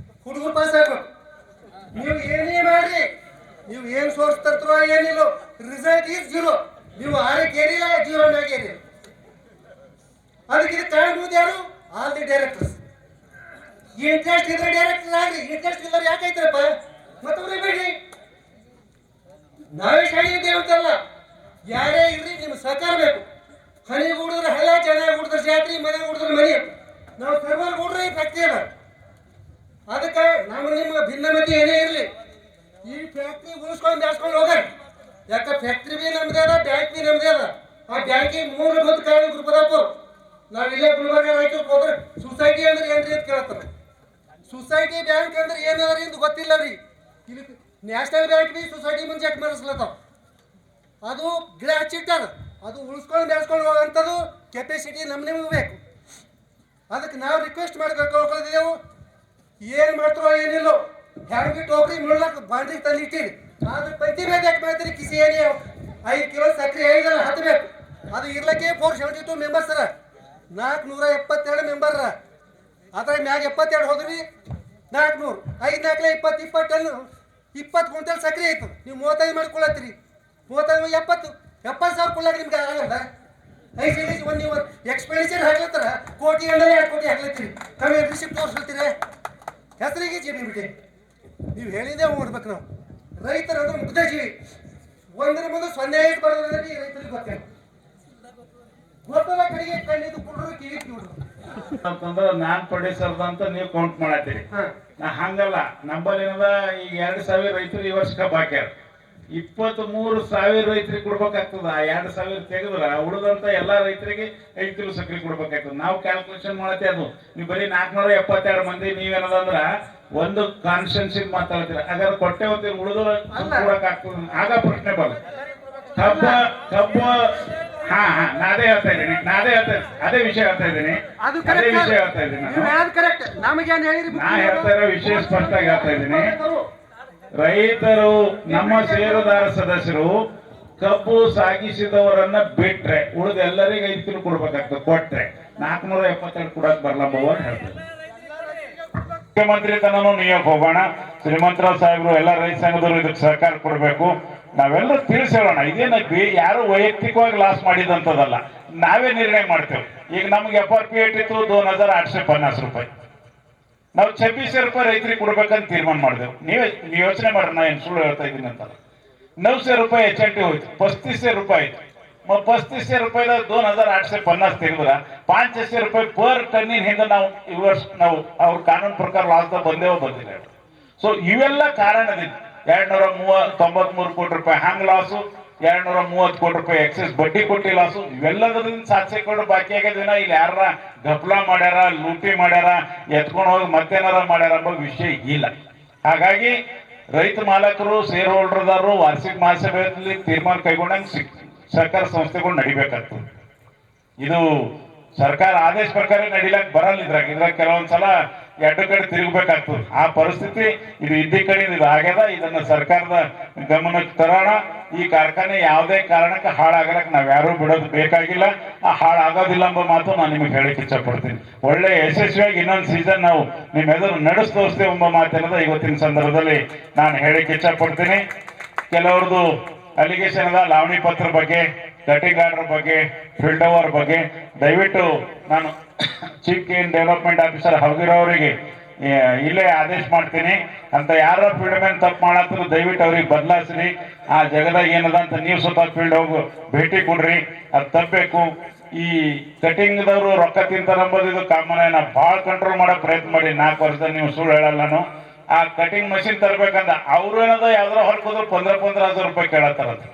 ಹುಡುಗರು ಪಾಸ್ ಆಗ್ಬೇಕು. ನೀವು ಏನೇ ಮಾಡ್ರಿ ನೀವು ಏನು ಸೋರ್ಸ್ ತರ್ತಾರೋ ಏನಿಲ್ಲ ರಿಸಲ್ಟ್ ಈಸ್ 0. ನೀವು 6ಕ್ಕೆ ಏರಿಲ್ಲ 0 ಮ್ಯಾಗ ಏರಿಲ್ಲ. ಅದಕ್ಕೆ ಇದು ಕಾರಣಬಹುದು ಯಾರು? All the directors. ಇಂಟ್ರೆಸ್ಟ್ ಇದ್ರೆ ಡೈರೆಕ್ಟರ್ ಆಗ್ರಿ. ಇಂಟ್ರೆಸ್ಟ್ ಇಲ್ಲವ್ರು ಯಾಕೈತ್ರಪ್ಪ ಮತ್ತೊಬ್ರಿಗೆ ಬೇಡಿ. ನಾವೇ ಶಾಣಿ ಇದ್ದೇವೆ ಅಂತಲ್ಲ. ಯಾರೇ ಇರ್ರಿ ನಿಮ್ಗೆ ಸಹಕಾರ ಬೇಕು. ಹನಿ ಹುಡಿದ್ರೆ ಹಳ್ಳ, ಚೆನ್ನಾಗಿ ಹುಡಿದ್ರೆ ಜಾತ್ರೆ, ಮನೆ ಹುಡಿದ್ರೆ ಮನೆ. ನಾವು ಸರ್ವರ್ ಹುಡ್ರೆ ಈ ಫ್ಯಾಕ್ಟ್ರಿ ಅದ. ಅದಕ್ಕೆ ನಮ್ಮ ನಿಮ್ಮ ಭಿನ್ನಮತಿ ಏನೇ ಇರಲಿ ಈ ಫ್ಯಾಕ್ಟ್ರಿ ಉಳಿಸ್ಕೊಂಡು ಬೆಳೆಸ್ಕೊಂಡು ಹೋಗ್ರಿ. ಯಾಕೆ ಫ್ಯಾಕ್ಟ್ರಿ ಬಿ ನಮ್ದೇ ಅದ, ಬ್ಯಾಂಕ್ ಬಿ ನಮ್ದೇ ಅದ. ಆ ಬ್ಯಾಂಕಿಗೆ 3 ಬಂದು ಕಾರಣ ಗುರುಪದಾಪುರ. ನಾವು ಇಲ್ಲೇ ಗುಲ್ಬರ್ಗ ರಾಯಚೂರು ಹೋದ್ರೆ ಸೊಸೈಟಿ ಅಂದ್ರೆ ಏನ್ರಿ ಅಂತ ಕೇಳ್ತಾರೆ. ಸೊಸೈಟಿ ಬ್ಯಾಂಕ್ ಅಂದ್ರೆ ಏನದ ಅಂತ ಗೊತ್ತಿಲ್ಲ ರೀ. ಇಲ್ಲಿ ನ್ಯಾಷನಲ್ ಬ್ಯಾಂಕ್ ಬಿ ಸೊಸೈಟಿ ಮುಂದೆ ಚೆಕ್ ಮಾಡಿಸ್ಲತ್ತಾವ. ಅದು ಗಿಡ ಹಚ್ಚಿಟ್ಟದ. ಅದು ಉಳಿಸ್ಕೊಂಡು ಬೆಳೆಸ್ಕೊಂಡು ಹೋಗೋಂಥದ್ದು ಕೆಪಾಸಿಟಿ ನಿಮಗೆ ಬೇಕು. ಅದಕ್ಕೆ ನಾವು ರಿಕ್ವೆಸ್ಟ್ ಮಾಡ್ಬೇಕು. ಏನು ಮಾಡ್ತಾರೋ ಏನಿಲ್ಲೋ ಹೆಂಗೆ ಟೋಕ್ರಿ ಮುಳ್ಳಕ್ಕೆ ಬಾಂಡ್ರಿಗೆ ತಂದು ಇಟ್ಟಿರಿ. ಆದ್ರೆ ಪ್ರತಿ ಮೇಲೆ ಯಾಕೆ ಮಾಡ್ತೀರಿ? ಕಿಸಿ ಏನೇ 5 ಕಿಲೋ ಸಕ್ಕರೆ 5 ಹತ್ತಬೇಕು. ಅದು ಇರ್ಲಿಕ್ಕೆ 472 ಮೆಂಬರ್ಸ್ ಅರ. 472 ಮೆಂಬರ್. ಅದ್ರ ಮ್ಯಾಗ 72 ಹೋದ್ರಿ 400. 5 4 20 20 ಟನ್ 20 ಕ್ವಿಂಟಲ್ ಸಕ್ಕರೆ ಆಯ್ತು. ನೀವು 35 ಮಾಡ್ಕೊಳತ್ತೀರಿ. 70 70,000 ಕೊಡ್ಲಾಕ ನಿಮ್ಗೆ ಆಗಲ್ಲ. ಐದು ಒಂದು ನೀವು ಎಕ್ಸ್ಪೆಂಡಿಚರ್ ಹಾಕ್ಲತ್ತಾರ, ಕೋಟಿ ಅಂದ್ರೆ 2 ಕೋಟಿ ಹಾಕ್ಲತ್ತೀರಿ. ತಾವು ರಿಸಿಪ್ಟ್ ತೋರಿಸ್ಲತ್ತೀರಿ, ಹೆಸರಿಗೆ ಜೀವಿ ಬಿಟ್ಟು ನೀವು ಹೇಳಿದ್ದೆ ಮಾಡ್ಬೇಕು. ನಾವು ರೈತರು ಅಂದ್ರೆ ಮುಗ್ಧ ಜೀವಿ. ಒಂದ್ರ ಮುಂದೆ 0 ಐದು ಬರೋದ್ರಲ್ಲಿ ರೈತರಿಗೆ ಗೊತ್ತೇನು ಗೊತ್ತಲ್ಲ. ಕಡೆಗೆ ಕಣ್ಣಿದ್ದು ಕುಡ್ರು ಕಿವಿ ಕಿವಿಡ್ರು ಅಂತಂದ್ರೆ ನಾನ್ ಪ್ರೊಡ್ಯೂಸರ್ ಅಂತ ನೀವು ಕೌಂಟ್ ಮಾಡತ್ತೀರಿ. ನಾ ಹಂಗಲ್ಲ. ನಂಬಲ್ಲಿ ಏನದ ಈಗ 2,000 ರೈತರು ಈ ವರ್ಷ ಕಬ್ಬು ಹಾಕ್ಯಾರ. 23,000 ರೈತರಿಗೆ ಕೊಡ್ಬೇಕಾಗ್ತದ. 2,000 ತೆಗೆದ್ರ ಉಳಿದಂತ ಎಲ್ಲಾ ರೈತರಿಗೆ 5 ಕಿಲೋ ಸಕ್ಕರೆ ಕೊಡ್ಬೇಕಾಗ್ತದೆ. ನಾವು ಕ್ಯಾಲ್ಕುಲೇಷನ್ ಮಾಡತ್ತೆ ಅದು. ನೀವು ಬರೀ 472 ಮಂದಿ ನೀವೇನದಂದ್ರ ಒಂದು ಕಾನ್ಸ್ಟಿಟ್ಯೂನ್ಸಿಗೆ ಮಾತಾಡ್ತೀರ. ಹಾಗಾದ್ರೆ ಕೊಟ್ಟೆ ಹೋಗ್ತೀರಿ, ಉಳಿದ ಕೊಡಕ್ ಆಗ್ತದ. ಆಗ ಪ್ರಶ್ನೆ ಬರಲ್ಲ. ಕಬ್ಬು ನಾನೇ ಹೇಳ್ತಾ ಇದ್ದೀನಿ, ಅದೇ ವಿಷಯ ಹೇಳ್ತಾ ಇದ್ದೀನಿ. ನಾ ಹೇಳ್ತಾ ಇರೋ ವಿಷಯ ಸ್ಪಷ್ಟವಾಗಿ ಹೇಳ್ತಾ ಇದ್ದೀನಿ. ರೈತರು, ನಮ್ಮ ಷೇರುದಾರ ಸದಸ್ಯರು ಕಬ್ಬು ಸಾಗಿಸಿದವರನ್ನ ಬಿಟ್ರೆ ಉಳಿದ ಎಲ್ಲರಿಗೂ 5 ಕಿಲೋ ಕೊಡ್ಬೇಕಾಗ್ತದೆ. ಕೊಟ್ರೆ 472 ಕೊಡಕ್ ಬರಲಂಬವ ಅಂತ ಹೇಳ್ತಾರೆ. ಮುಖ್ಯಮಂತ್ರಿ ತನೂ ನೀಯಕ್ ಹೋಗೋಣ. ಶ್ರೀಮಂತರಾವ್ ಸಾಹೇಬರು ಎಲ್ಲ ರೈತ ಸಂಘದವರು ಇದಕ್ಕೆ ಸಹಕಾರ ಕೊಡಬೇಕು. ನಾವೆಲ್ಲರೂ ತಿಳಿಸಿ ಹೇಳೋಣ. ಇದೇನಕ್ಕೆ ಯಾರು ವೈಯಕ್ತಿಕವಾಗಿ ಲಾಸ್ ಮಾಡಿದಂಥದ್ದಲ್ಲ, ನಾವೇ ನಿರ್ಣಯ ಮಾಡ್ತೇವೆ. ಈಗ ನಮ್ಗೆ FRP ಏಟಿತ್ತು 2,850 ರೂಪಾಯಿ. ನಾವು 26,000 ರೂಪಾಯಿ ರೈತರಿಗೆ ಕೊಡ್ಬೇಕಂತ ತೀರ್ಮಾನ ಮಾಡಿದೆವು. ನೀವು ಯೋಚನೆ ಮಾಡ್ರಿ, ನಾ ಏನು ಸುಳ್ಳು ಹೇಳ್ತಾ ಇದ್ದೀನಿ ಅಂತ. 9,000 ರೂಪಾಯಿ HNT ಹೋಯ್ತು, 35,000 ರೂಪಾಯಿ ಆಯ್ತು. 35,000 ರೂಪಾಯಿ 2,850 ತೆಗೆದ್ರ 5,000 ರೂಪಾಯಿ ಪರ್ ಟನ್ನಿನ ಹಿಂದೆ ನಾವು ಈ ವರ್ಷ ನಾವು ಅವ್ರ ಕಾನೂನು ಪ್ರಕಾರ ಲಾಸ್ದಾಗ ಬಂದಿಲ್ಲ. ಸೊ ಇವೆಲ್ಲ ಕಾರಣದಿಂದ 293 ಕೋಟಿ ರೂಪಾಯಿ ಹಂಗ್ ಲಾಸು, 230 ಕೋಟಿ ರೂಪಾಯಿ ಎಕ್ಸೆಸ್ ಬಡ್ಡಿ ಕೊಟ್ಟಿ ಲಾಸು, ಇವೆಲ್ಲದರಿಂದ 700 ಕೋಟಿ ಬಾಕಿ ಆಗಿದಿನ. ಇಲ್ಲಿ ಯಾರ ಗಪ್ಲಾ ಮಾಡ್ಯಾರ, ಲೂಟಿ ಮಾಡ್ಯಾರ, ಎತ್ಕೊಂಡು ಹೋಗಿ ಮತ್ತೇನಾರ ಮಾಡ್ಯಾರ ಅನ್ನೋ ವಿಷಯ ಇಲ್ಲ. ಹಾಗಾಗಿ ರೈತ ಮಾಲಕರು, ಶೇರ್ ಹೋಲ್ಡರ್ದಾರರು ವಾರ್ಷಿಕ ಮಹಾಸಭೆಯಲ್ಲಿ ತೀರ್ಮಾನ ಕೈಗೊಂಡಂಗೆ ಸರ್ಕಾರ ಸಂಸ್ಥೆಗಳು ನಡಿಬೇಕಾಗ್ತದೆ. ಇದು ಸರ್ಕಾರ ಆದೇಶ ಪ್ರಕಾರ ನಡಿಲಕ್ ಬರಲ್ಲ. ಇದ್ರಾಗ ಕೆಲವೊಂದ್ಸಲ ಎರಡು ಕಡೆ ತಿರುಗಬೇಕಾಗ್ತದೆ. ಆ ಪರಿಸ್ಥಿತಿ ಇದು ಇದ್ದ ಕಡೆ ಇದು ಆಗ್ಯದ. ಇದನ್ನ ಸರ್ಕಾರದ ಗಮನಕ್ಕೆ ತರೋಣ. ಈ ಕಾರ್ಖಾನೆ ಯಾವುದೇ ಕಾರಣಕ್ಕೆ ಹಾಳಾಗಲಕ್ಕೆ ನಾವ್ ಯಾರು ಬಿಡೋದು ಬೇಕಾಗಿಲ್ಲ. ಆ ಹಾಳಾಗೋದಿಲ್ಲ ಎಂಬ ಮಾತು ನಾನು ನಿಮಗೆ ಹೇಳಿಕ್ಕೆ ಇಷ್ಟಪಡ್ತೀನಿ. ಒಳ್ಳೆ ಯಶಸ್ವಿಯಾಗಿ ಇನ್ನೊಂದು ಸೀಸನ್ ನಾವು ನಿಮ್ಮ ಎದುರು ನಡೆಸ್ ತೋರಿಸ್ತೇವೆ ಎಂಬ ಮಾತಿನದ ಇವತ್ತಿನ ಸಂದರ್ಭದಲ್ಲಿ ನಾನು ಹೇಳಿಕ್ಕೆ ಇಷ್ಟಪಡ್ತೀನಿ. ಕೆಲವ್ರದ್ದು ಅಲಿಗೇಷನ್ ಅದ, ಲಾವಣಿ ಪತ್ರ ಬಗ್ಗೆ, ಕಟಿಂಗ್ ಆರ್ಡರ್ ಬಗ್ಗೆ, ಫೀಲ್ಡ್ ಓವರ್ ಬಗ್ಗೆ. ದಯವಿಟ್ಟು ನಾನು ಚೀಫ್ ಡೆವಲಪ್ಮೆಂಟ್ ಆಫೀಸರ್ ಹೌದಿರೋರಿಗೆ ಇಲ್ಲೇ ಆದೇಶ ಮಾಡ್ತೀನಿ. ಅಂತ ಯಾರ ಫೀಲ್ಡ್ ಮ್ಯಾನ್ ತಪ್ಪು ಮಾಡತ್ತರು ದಯವಿಟ್ಟು ಅವ್ರಿಗೆ ಬದಲಾಯಿಸ್ರಿ. ಆ ಜಗದಾಗ ಏನದ ಅಂತ ನೀವು ಸ್ವಲ್ಪ ಫೀಲ್ಡ್ ಹೋಗಿ ಭೇಟಿ ಕೊಡ್ರಿ. ಅದು ತಪ್ಪಬೇಕು. ಈ ಕಟಿಂಗ್ದವರು ರೊಕ್ಕ ತಿಂತಾರ ಅಂಬೋದು ಇದು ಕಾಮನ್. ನಾವು ಭಾಳ ಕಂಟ್ರೋಲ್ ಮಾಡೋ ಪ್ರಯತ್ನ ಮಾಡಿ 4 ವರ್ಷದಲ್ಲಿ. ನೀವು ಸುಳ್ಳು ಹೇಳಲ್ಲ. ನಾನು ಆ ಕಟಿಂಗ್ ಮಷಿನ್ ತರ್ಬೇಕಂದ ಅವ್ರು ಏನದ ಯಾವ್ದಾರ ಹೊರಕೋದ್ರು 15,000 ರೂಪಾಯಿ ಕೇಳತ್ತಾರಂತ.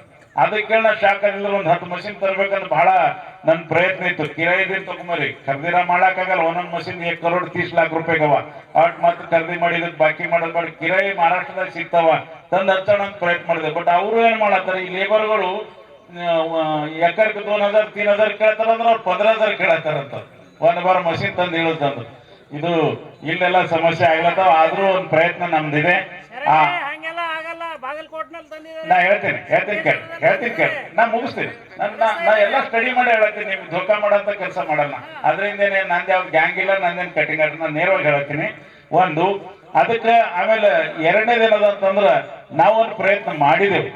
ಅದಕ್ಕೆ ನಾ ಶಾಕ್ ಆಗಿದ್ರೆ ಒಂದು 10 ಮಷಿನ್ ತರ್ಬೇಕಂತ ಬಹಳ ನನ್ನ ಪ್ರಯತ್ನ ಇತ್ತು. ಕಿರಾಯಿದಿಂದ ತಗೊಂಬರಿ ಖರೀದಿರ ಮಾಡಕ್ಕಾಗಲ್ಲ. ಒಂದೊಂದು ಮಷಿನ್ 1,30,00,000 ರೂಪಾಯಿಗೆ ಅವ. ಅಟ್ ಮತ್ತೆ ಖರೀದಿ ಮಾಡಿದಕ್ಕೆ ಬಾಕಿ ಮಾಡೋದು ಮಾಡಿ ಕಿರಾಯಿ ಮಹಾರಾಷ್ಟ್ರದಾಗ ಸಿಗ್ತಾವ, ತಂದು ಹಚ್ಚೋಣ ಅಂತ ಪ್ರಯತ್ನ ಮಾಡಿದೆ. ಬಟ್ ಅವರು ಏನ್ ಮಾಡತ್ತಾರೆ, ಈ ಲೇಬರ್ಗಳು ಎಕರ್ಗೆ 2,000 3,000 ಕೇಳ್ತಾರ ಅಂದ್ರೆ ಅವ್ರು 15,000 ಕೇಳತ್ತಾರಂತ. ಒಂದು ಬಾರ ಮಷಿನ್ ತಂದು ಹೇಳುತ್ತಂದು. ಇದು ಇಲ್ಲೆಲ್ಲ ಸಮಸ್ಯೆ ಆಗ್ಲತ್ತಾವ. ಆದ್ರೂ ಒಂದು ಪ್ರಯತ್ನ ನಮ್ದಿದೆ. ನಾ ಹೇಳ್ತೀನಿ ಕೇಳಿ ನಾ ಮುಗಿಸ್ತೀನಿ. ನಾ ಎಲ್ಲ ಸ್ಟಡಿ ಮಾಡಿ ಹೇಳತ್ತೀನಿ. ನಿಮ್ಗೆ ಧೋಕಾ ಮಾಡೋಂಥ ಕೆಲಸ ಮಾಡಲ್ಲ. ಅದರಿಂದೇನೆ ನಂದು ಯಾವ್ದು ಗ್ಯಾಂಗ್ ಇಲ್ಲ, ನಂದೇನು ಕಟಿಂಗ್ ಆರ್ಡರ್. ನಾನು ನೇರವಾಗಿ ಹೇಳ್ತೀನಿ. ಒಂದು ಅದಕ್ಕೆ ಆಮೇಲೆ ಎರಡನೇದೇನದ ಅಂತಂದ್ರೆ ನಾವೊಂದು ಪ್ರಯತ್ನ ಮಾಡಿದೆವು.